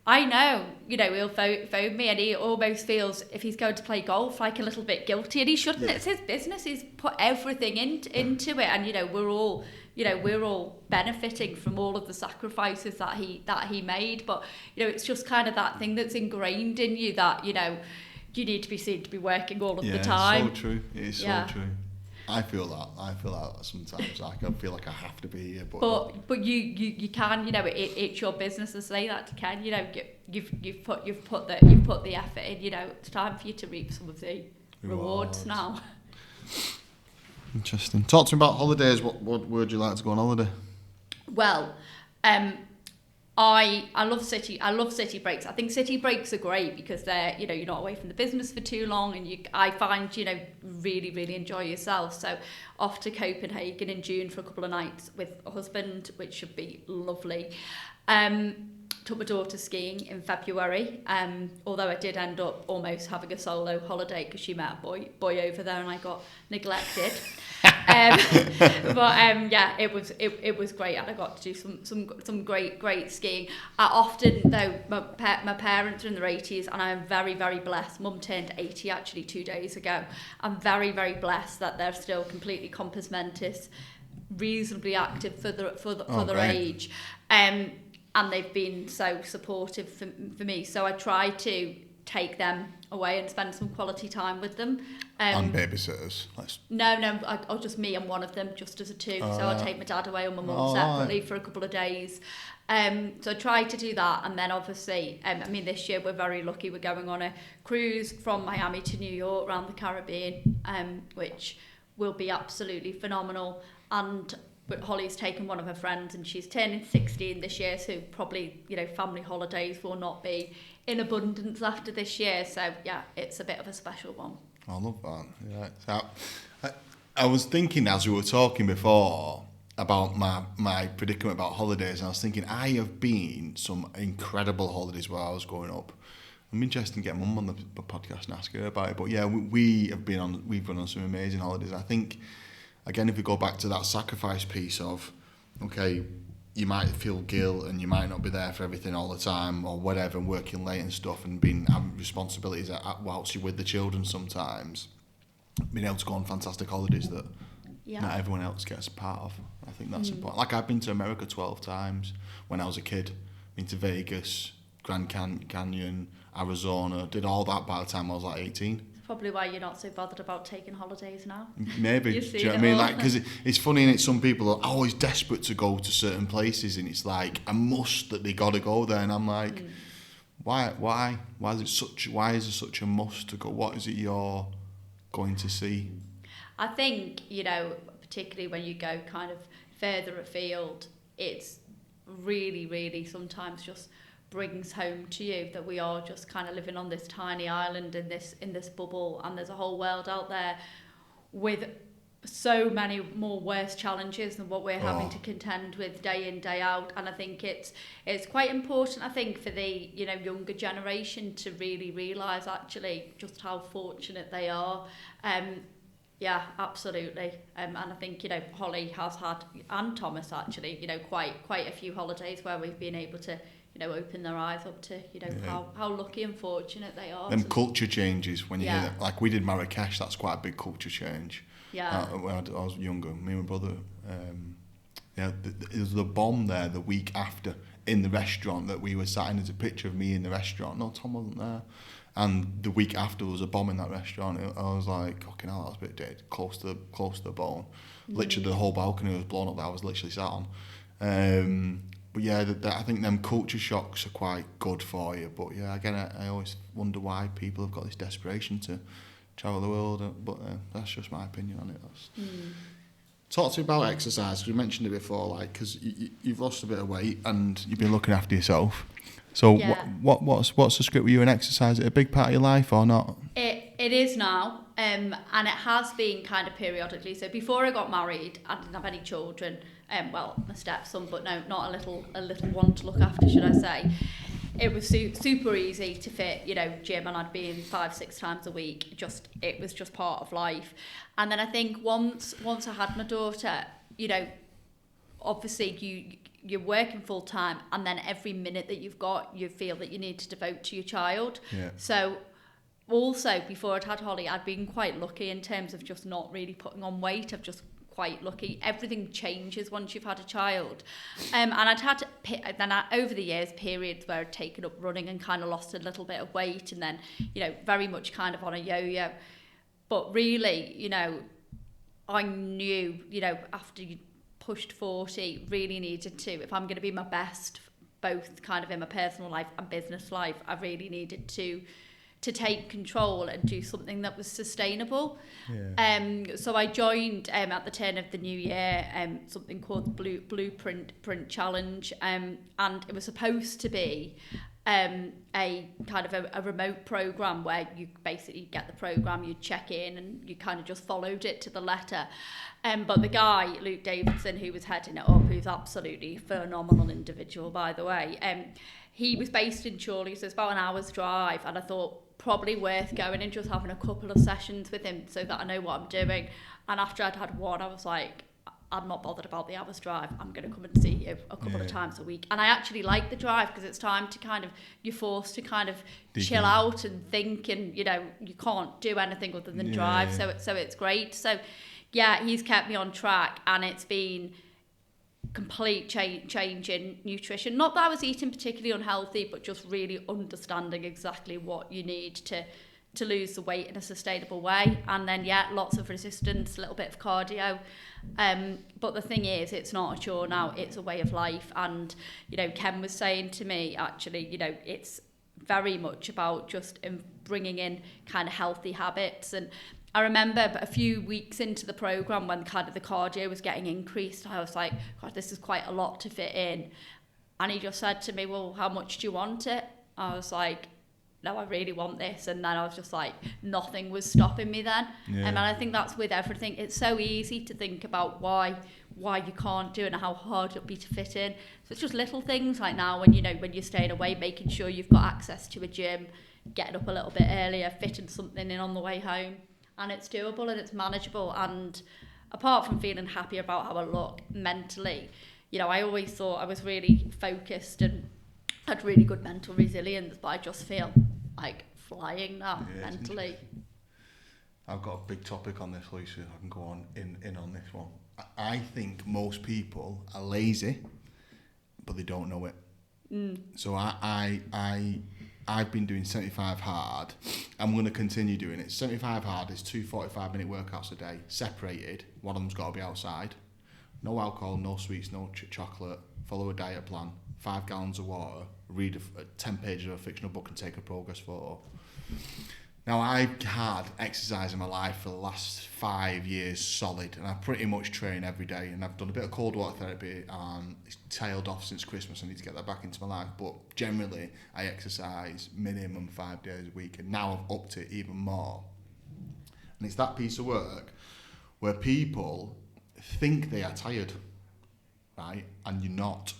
I know, he'll phone me, and he almost feels, if he's going to play golf, like a little bit guilty, and he shouldn't. It's his business. He's put everything into it, and we're all benefiting from all of the sacrifices that he made. But it's just kind of that thing that's ingrained in you that you need to be seen to be working all of the time. It's so true. It is so true. I feel that sometimes. I can feel like I have to be here, but you can. It's your business to say that to Ken. You've put the effort in. It's time for you to reap some of the rewards now. Interesting. Talk to me about holidays. What would you like to go on holiday? Well, I love city breaks. I think city breaks are great because they're you're not away from the business for too long, and I find really really enjoy yourself. So off to Copenhagen in June for a couple of nights with a husband, which should be lovely. Took my daughter skiing in February, although I did end up almost having a solo holiday because she met a boy over there and I got neglected. It was great, and I got to do some great skiing. I often, though, my parents are in their 80s, and I am very very blessed. Mum turned 80 actually 2 days ago. I'm very very blessed that they're still completely compos mentis, reasonably active for their age. And they've been so supportive for me. So I try to take them away and spend some quality time with them. And babysitters? No, just me and one of them, just as a two. So I'll take my dad away and my mum separately for a couple of days. So I try to do that. And then obviously, this year we're very lucky. We're going on a cruise from Miami to New York around the Caribbean, which will be absolutely phenomenal. But Holly's taken one of her friends, and she's turning 16 this year, so probably, family holidays will not be in abundance after this year. So, yeah, it's a bit of a special one. I love that. Yeah. So I was thinking, as we were talking before, about my predicament about holidays, and I was thinking, I have been some incredible holidays while I was growing up. I'm interested in getting Mum on the podcast and ask her about it. But, yeah, we've been on some amazing holidays. I think... Again, if we go back to that sacrifice piece of, okay, you might feel guilt and you might not be there for everything all the time or whatever, and working late and stuff, and having responsibilities whilst you're with the children sometimes, being able to go on fantastic holidays that not everyone else gets a part of. I think that's important. Like, I've been to America 12 times when I was a kid. Been to Vegas, Grand Canyon, Arizona, did all that by the time I was like 18. Probably why you're not so bothered about taking holidays now. Maybe. Do you know what I mean? Like, because it's funny, and some people are always desperate to go to certain places, and it's like a must that they got to go there. And I'm like, why is it such a must to go? What is it you're going to see? I think, particularly when you go kind of further afield, it's really, really sometimes just brings home to you that we are just kind of living on this tiny island in this bubble, and there's a whole world out there with so many more worse challenges than what we're having to contend with day in, day out. And I think it's quite important, I think, for the younger generation to really realise actually just how fortunate they are. Yeah, absolutely. And I think Holly has had, and Thomas actually, quite a few holidays where we've been able to open their eyes up to how lucky and fortunate they are. Them culture changes when you hear that, like we did Marrakesh, that's quite a big culture change. Yeah. When I was younger, me and my brother, there was the bomb there the week after in the restaurant that we were sat in. There's a picture of me in the restaurant. No, Tom wasn't there. And the week after there was a bomb in that restaurant. I was like, fucking hell, that was a bit dead, close to the bone. Literally the whole balcony was blown up that I was literally sat on. But yeah, I think them culture shocks are quite good for you. But yeah, again, I always wonder why people have got this desperation to travel the world. But that's just my opinion on it. Talk to me about exercise. We mentioned it before, like, because you've lost a bit of weight and you've been looking after yourself. So what's the script with you and exercise? Is it a big part of your life or not? It is now, and it has been kind of periodically. So before I got married, I didn't have any children. Well, my stepson, but no, not a little one to look after, should I say. It was super easy to fit, gym, and I'd be in 5-6 times a week. It was just part of life. And then I think once I had my daughter, obviously you're working full time, and then every minute that you've got, you feel that you need to devote to your child. Yeah. So also before I'd had Holly, I'd been quite lucky in terms of just not really putting on weight. I've just quite lucky. Everything changes once you've had a child. And I'd had over the years periods where I'd taken up running and kind of lost a little bit of weight, and then very much kind of on a yo-yo. But really, I knew after you pushed 40, really needed to, if I'm going to be my best, both kind of in my personal life and business life, I really needed to take control and do something that was sustainable. Yeah. So I joined at the turn of the new year something called the Blueprint Challenge, and it was supposed to be a kind of a remote program where you basically get the program, you check in, and you kind of just followed it to the letter. But the guy, Luke Davidson, who was heading it up, who's absolutely phenomenal individual, by the way, he was based in Chorley, so it's about an hour's drive, and I thought probably worth going and just having a couple of sessions with him so that I know what I'm doing. And after I'd had one, I was like, I'm not bothered about the hour's drive. I'm going to come and see you a couple of times a week. And I actually like the drive because it's time to kind of, you're forced to kind of chill out and think, and you can't do anything other than drive. So it's great. So yeah, he's kept me on track, and it's been complete change in nutrition. Not that I was eating particularly unhealthy, but just really understanding exactly what you need to lose the weight in a sustainable way. And then lots of resistance, a little bit of cardio. But the thing is, it's not a chore now, it's a way of life. And Ken was saying to me, actually, it's very much about just bringing in kind of healthy habits. And I remember a few weeks into the program when kind of the cardio was getting increased, I was like, God, this is quite a lot to fit in. And he just said to me, well, how much do you want it? I was like, no, I really want this. And then I was just like, nothing was stopping me then. Yeah. And I think that's with everything. It's so easy to think about why you can't do it and how hard it'll be to fit in. So it's just little things like now when you're staying away, making sure you've got access to a gym, getting up a little bit earlier, fitting something in on the way home. And it's doable and it's manageable. And apart from feeling happy about how I look mentally, I always thought I was really focused and had really good mental resilience, but I just feel like flying now mentally. I've got a big topic on this, Lucy. I can go on in on this one. I think most people are lazy, but they don't know it. So I've been doing 75 hard. I'm going to continue doing it. 75 hard is 2 45-minute workouts a day, separated. One of them's got to be outside. No alcohol, no sweets, no chocolate. Follow a diet plan. 5 gallons of water. Read 10 pages of a fictional book and take a progress photo. Now, I've had exercise in my life for the last 5 years solid, and I pretty much train every day, and I've done a bit of cold water therapy, and it's tailed off since Christmas. I need to get that back into my life, but generally I exercise minimum 5 days a week, and now I've upped it even more. And it's that piece of work where people think they are tired, right? And you're not.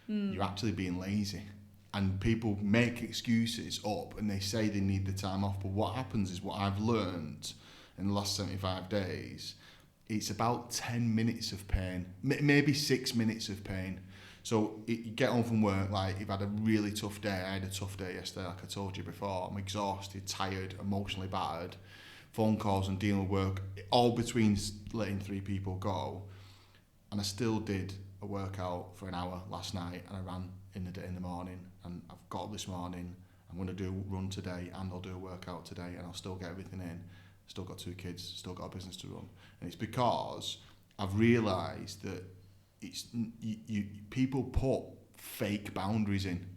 You're actually being lazy. And people make excuses up and they say they need the time off. But what happens is, what I've learned in the last 75 days, it's about 10 minutes of pain, maybe 6 minutes of pain. So you get home from work, like you've had a really tough day. I had a tough day yesterday, like I told you before. I'm exhausted, tired, emotionally battered. Phone calls and dealing with work, all between letting 3 people go. And I still did a workout for an hour last night, and I ran in the morning. And I've got up this morning. I'm going to do a run today, and I'll do a workout today, and I'll still get everything in. Still got 2 kids, still got a business to run. And it's because I've realised that it's people put fake boundaries in.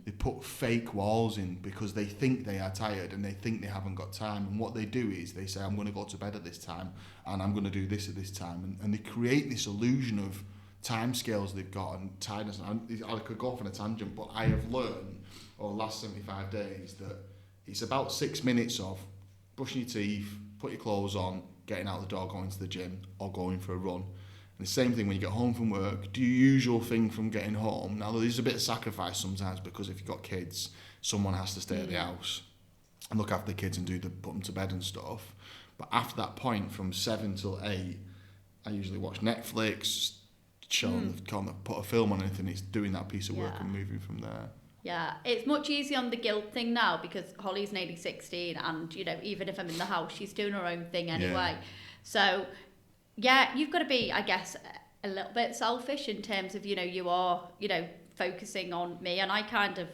They put fake walls in because they think they are tired and they think they haven't got time. And what they do is they say, I'm going to go to bed at this time and I'm going to do this at this time. And they create this illusion of time scales they've got and tiredness. And I could go off on a tangent, but I have learned over the last 75 days that it's about 6 minutes of brushing your teeth, put your clothes on, getting out the door, going to the gym or going for a run. And the same thing when you get home from work, do your usual thing from getting home. Now, there's a bit of sacrifice sometimes because if you've got kids, someone has to stay at the house and look after the kids and put them to bed and stuff. But after that point, from 7 till 8, I usually watch Netflix, put a film on anything. It's doing that piece of work and moving from there. Yeah, it's much easier on the guilt thing now because Holly's nearly 16 and, you know, even if I'm in the house, she's doing her own thing anyway. Yeah. So, yeah, you've got to be, I guess, a little bit selfish in terms of, you know, you are, you know, focusing on me. And I kind of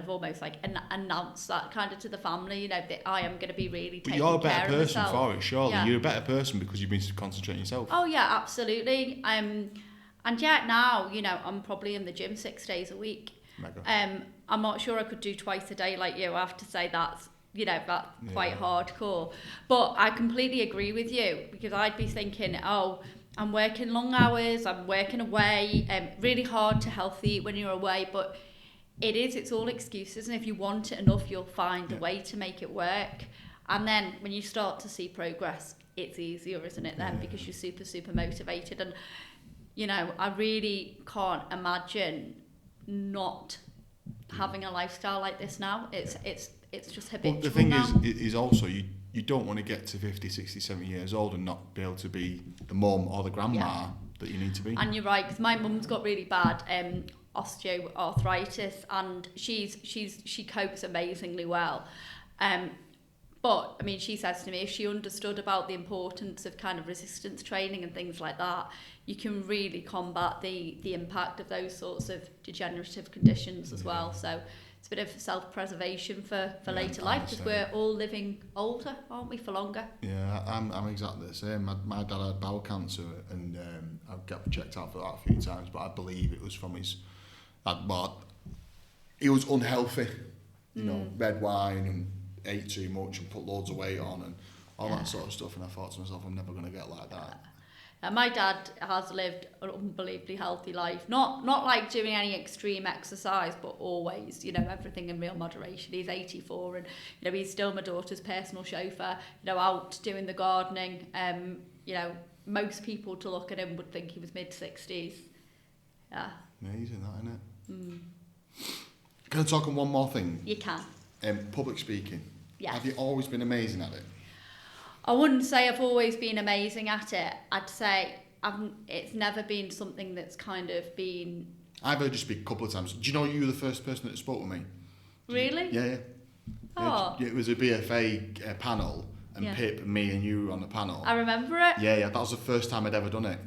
almost like announce that kind of to the family, you know, that I am going to be really taking care of myself. But you're a better person for it, surely. Yeah. You're a better person because you've been concentrating yourself. Oh, yeah, absolutely. And yet now, you know, I'm probably in the gym 6 days a week. Mega. I'm not sure I could do twice a day like you. I have to say that's quite hardcore. But I completely agree with you because I'd be thinking, oh, I'm working long hours, I'm working away, really hard to healthy eat when you're away, but it's all excuses, and if you want it enough, you'll find a way to make it work. And then when you start to see progress, it's easier, isn't it then, because you're super, super motivated. And, you know, I really can't imagine not having a lifestyle like this now. It's just habitual. But the thing now. is also you don't want to get to 50, 60, 70 years old and not be able to be the mum or the grandma that you need to be. And you're right, because my mum's got really bad osteoarthritis, and she copes amazingly well. But I mean, she says to me, if she understood about the importance of kind of resistance training and things like that, you can really combat the impact of those sorts of degenerative conditions as well. So it's a bit of self-preservation for later life, because we're all living older, aren't we, for longer? Yeah, I'm exactly the same. My dad had bowel cancer, and I've got checked out for that a few times, but I believe it was from his... he was unhealthy, you know, red wine and ate too much and put loads of weight on and all that sort of stuff, and I thought to myself, I'm never going to get like that. My dad has lived an unbelievably healthy life, not like doing any extreme exercise, but always, you know, everything in real moderation. He's 84 and, you know, he's still my daughter's personal chauffeur, you know, out doing the gardening. You know, most people to look at him would think he was mid-60s. Yeah. Amazing, that, isn't it? Can I talk on one more thing? You can. Public speaking. Yes. Have you always been amazing at it? I wouldn't say I've always been amazing at it. I'd say it's never been something that's kind of been... I've heard you speak a couple of times. Do you know you were the first person that spoke with me? Really? Yeah. Oh. It was a BFA panel, and Pip, me and you were on the panel. I remember it. Yeah, that was the first time I'd ever done it.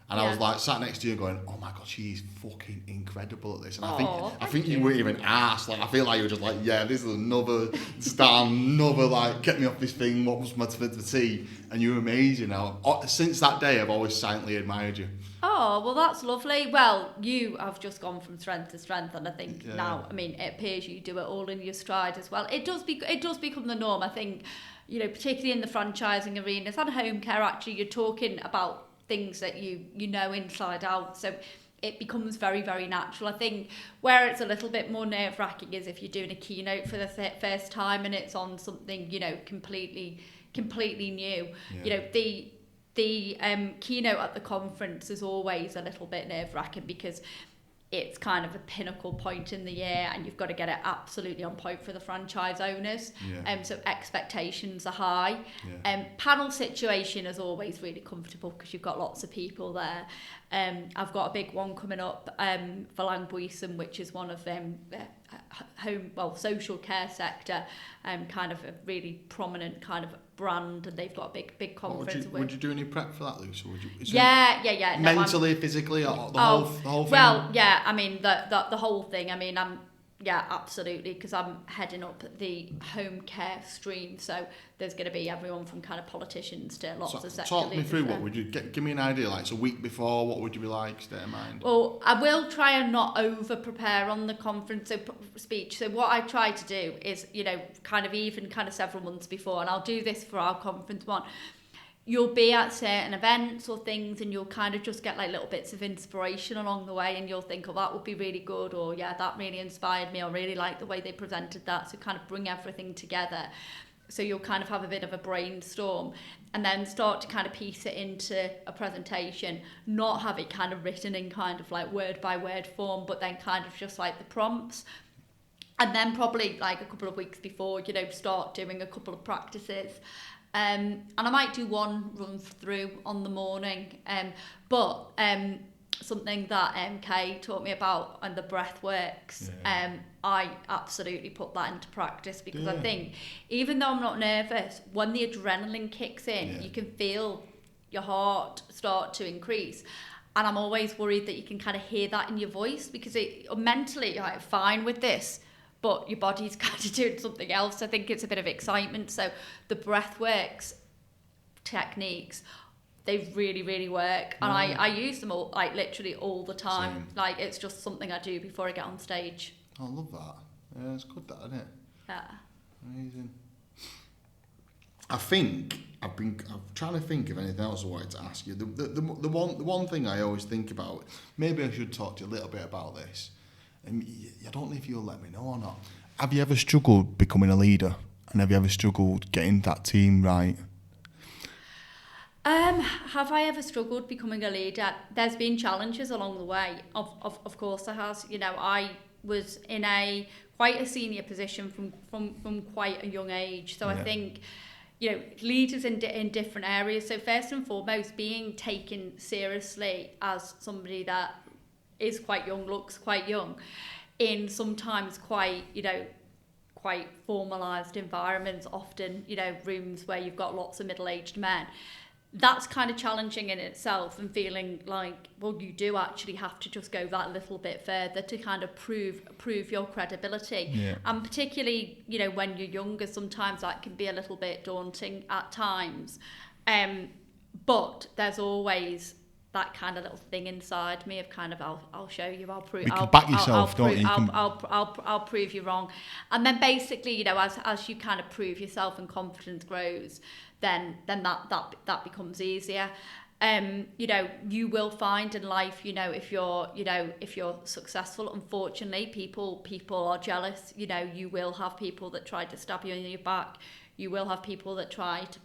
And I was like sat next to you going, oh my God, she's fucking incredible at this. And I think you weren't even asked. Like, I feel like you were just like, yeah, this is another star, another like, get me off this thing, what was my tea? And you were amazing. Now, since that day, I've always silently admired you. Oh, well, that's lovely. Well, you have just gone from strength to strength, and I think now, I mean, it appears you do it all in your stride as well. It does become the norm, I think, you know, particularly in the franchising arenas and home care, actually, you're talking about things that you know inside out, so it becomes very, very natural. I think where it's a little bit more nerve-wracking is if you're doing a keynote for the first time and it's on something, you know, completely new. You know, the keynote at the conference is always a little bit nerve-wracking because it's kind of a pinnacle point in the year and you've got to get it absolutely on point for the franchise owners. So expectations are high. Panel situation is always really comfortable because you've got lots of people there. I've got a big one coming up for Langbuisen, which is one of them social care sector, kind of a really prominent kind of brand, and they've got a big conference. Would you do any prep for that, Lucy? Yeah. Mentally, physically, the whole thing? Well, yeah, I mean, the whole thing. I mean, absolutely, because I'm heading up the home care stream, so there's going to be everyone from kind of politicians to lots of sector Talk me through, there. what would you give me an idea, like, so a week before, what would you be like, stay in mind? Well, I will try and not over prepare on the conference speech. So what I try to do is, kind of several months before, and I'll do this for our conference one, you'll be at certain events or things and you'll kind of just get like little bits of inspiration along the way, and you'll think, oh, that would be really good, or yeah, that really inspired me, or really like the way they presented that. So kind of bring everything together. So you'll kind of have a bit of a brainstorm and then start to kind of piece it into a presentation, not have it kind of written in kind of like word by word form, but then kind of just like the prompts. And then probably like a couple of weeks before, start doing a couple of practices. And I might do one run through on the morning, but something that Kay taught me about and the breath works, I absolutely put that into practice because I think even though I'm not nervous, when the adrenaline kicks in, you can feel your heart start to increase. And I'm always worried that you can kind of hear that in your voice because mentally you're like, fine with this, but your body's kind of doing something else. I think it's a bit of excitement. So the breathworks techniques, they really, really work. And I use them all, like literally all the time. Same. Like it's just something I do before I get on stage. I love that. Yeah, it's good, that, isn't it? Yeah. Amazing. I think I'm trying to think of anything else I wanted to ask you. The one thing I always think about, maybe I should talk to you a little bit about this. And I don't know if you'll let me know or not. Have you ever struggled becoming a leader? And have you ever struggled getting that team right? Have I ever struggled becoming a leader? There's been challenges along the way. Of course there has. I was in quite a senior position from quite a young age. So I think, leaders in different areas. So first and foremost, being taken seriously as somebody that is quite young, looks quite young, in sometimes quite formalised environments, often, rooms where you've got lots of middle-aged men. That's kind of challenging in itself, and feeling like, well, you do actually have to just go that little bit further to kind of prove your credibility. Yeah. And particularly, when you're younger, sometimes that can be a little bit daunting at times. But there's always that kind of little thing inside me of kind of, I'll show you, I'll prove. You can back yourself, don't you? I'll prove you wrong. And then basically, as you kind of prove yourself and confidence grows, then that becomes easier. You will find in life, if you're successful, unfortunately, people are jealous. You will have people that try to stab you in your back. You will have people that try to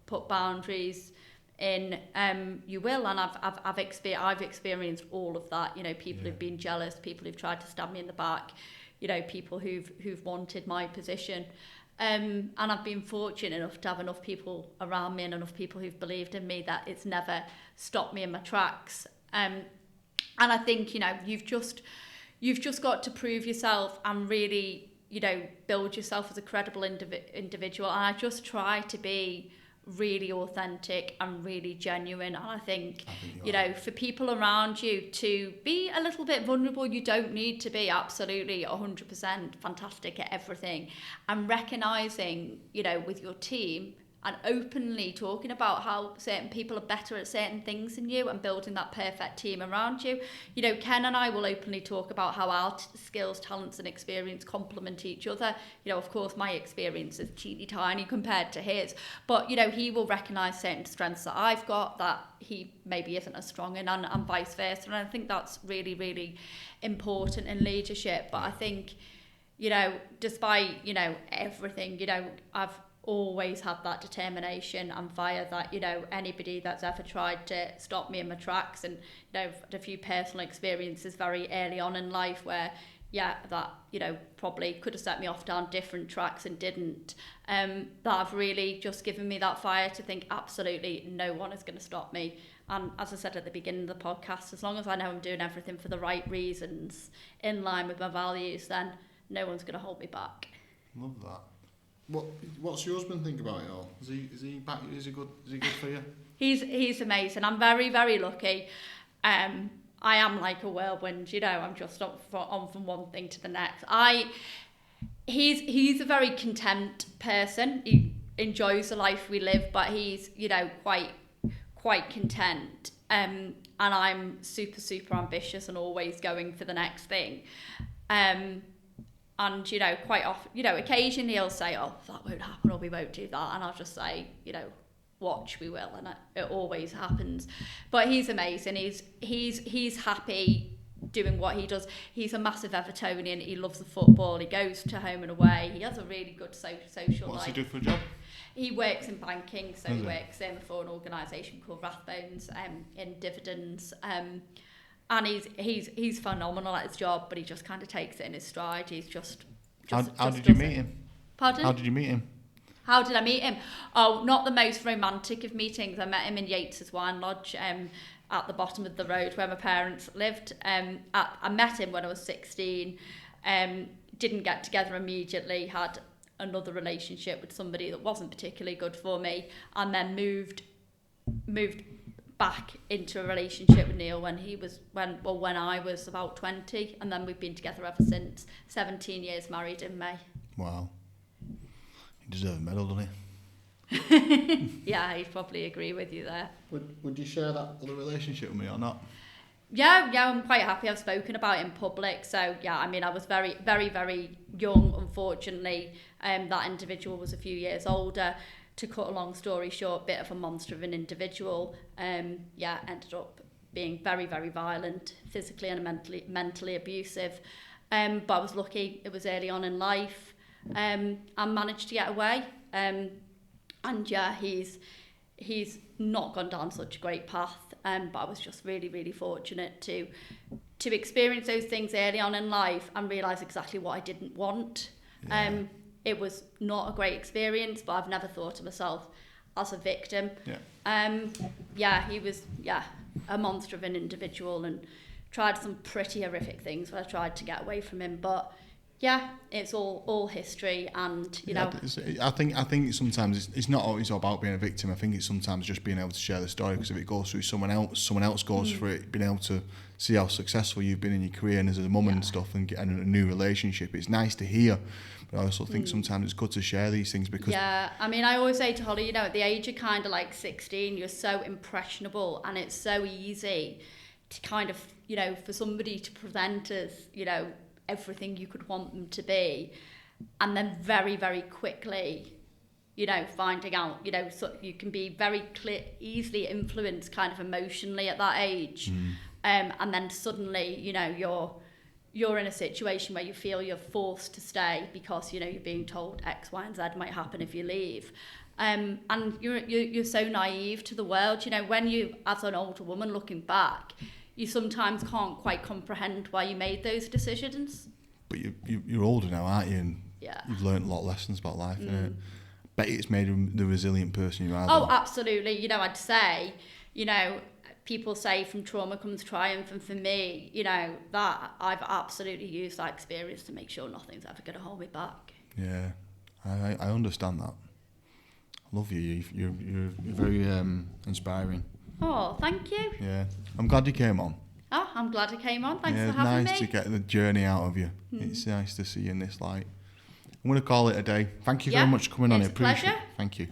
put boundaries in. You will, and I've experienced all of that. People who've been jealous, people who've tried to stab me in the back. People who've wanted my position. And I've been fortunate enough to have enough people around me and enough people who've believed in me that it's never stopped me in my tracks. And I think, you've just got to prove yourself and really, build yourself as a credible individual. And I just try to be really authentic and really genuine. And I think for people around you to be a little bit vulnerable, you don't need to be absolutely 100% fantastic at everything, and recognizing, with your team and openly talking about how certain people are better at certain things than you, and building that perfect team around you. Ken and I will openly talk about how our skills, talents and experience complement each other. Of course, my experience is teeny tiny compared to his, but, he will recognise certain strengths that I've got that he maybe isn't as strong in, and vice versa. And I think that's really, really important in leadership. But I think, despite, everything, always had that determination and fire that, you know, anybody that's ever tried to stop me in my tracks, and, you know, I've had a few personal experiences very early on in life where, yeah, that, you know, probably could have set me off down different tracks and didn't, that have really just given me that fire to think absolutely no one is going to stop me. And as I said at the beginning of the podcast, as long as I know I'm doing everything for the right reasons, in line with my values, then no one's going to hold me back. Love that. What's your husband think about it all? Is he back? Is he good for you? He's amazing. I'm very, very lucky. I am like a whirlwind, you know. I'm just on from one thing to the next. He's a very content person. He enjoys the life we live, but he's, you know, quite content. And I'm super, super ambitious and always going for the next thing. And, you know, quite often, you know, occasionally he'll say, oh, that won't happen, or we won't do that. And I'll just say, you know, watch, we will. And it always happens. But he's amazing. He's happy doing what he does. He's a massive Evertonian. He loves the football. He goes to home and away. He has a really good social life. What's he do for a job? He works in banking. So he works for an organisation called Rathbones in dividends. And he's phenomenal at his job, but he just kind of takes it in his stride. He's just How did you meet him? Pardon? How did you meet him? How did I meet him? Oh, not the most romantic of meetings. I met him in Yates's Wine Lodge at the bottom of the road where my parents lived. I met him when I was 16. Didn't get together immediately. Had another relationship with somebody that wasn't particularly good for me, and then moved back into a relationship with Neil when I was about 20, and then we've been together ever since. 17 years married in May. Wow. He deserves a medal, doesn't he? Yeah, he'd probably agree with you there. Would you share that other relationship with me or not? Yeah, I'm quite happy. I've spoken about it in public. So yeah, I mean, I was very, very, very young, unfortunately. That individual was a few years older. To cut a long story short, bit of a monster of an individual. Ended up being very, very violent, physically and mentally abusive. But I was lucky. It was early on in life. I managed to get away. And yeah, he's not gone down such a great path. But I was just really, really fortunate to experience those things early on in life and realise exactly what I didn't want. Yeah. It was not a great experience, but I've never thought of myself as a victim. Yeah. He was a monster of an individual and tried some pretty horrific things when I tried to get away from him. But yeah, it's all history, and you know. I think sometimes it's not always about being a victim. I think it's sometimes just being able to share the story, because if it goes through someone else goes through it, being able to see how successful you've been in your career and as a mum and stuff, and getting a new relationship. It's nice to hear, but I also think sometimes it's good to share these things because. Yeah, I mean, I always say to Holly, you know, at the age of kind of like 16, you're so impressionable, and it's so easy to kind of, you know, for somebody to present as, you know, everything you could want them to be, and then very, very quickly, you know, finding out, you know, so you can be very easily influenced kind of emotionally at that age. And then suddenly, you know, you're in a situation where you feel you're forced to stay because, you know, you're being told X, Y, and Z might happen if you leave. And you're so naive to the world. You know, when you, as an older woman looking back, you sometimes can't quite comprehend why you made those decisions. But you're older now, aren't you? And you've learned a lot of lessons about life, innit? Bet it's made you the resilient person you are. Oh, absolutely. You know, I'd say, you know, people say from trauma comes triumph, and for me, you know, that I've absolutely used that experience to make sure nothing's ever going to hold me back. Yeah, I understand that. I love you. You're very inspiring. Oh, thank you. Yeah, I'm glad you came on. Oh, I'm glad I came on. Thanks for having me. It's nice to get the journey out of you. It's nice to see you in this light. I'm going to call it a day. Thank you very much for coming on. I appreciate it. Thank you.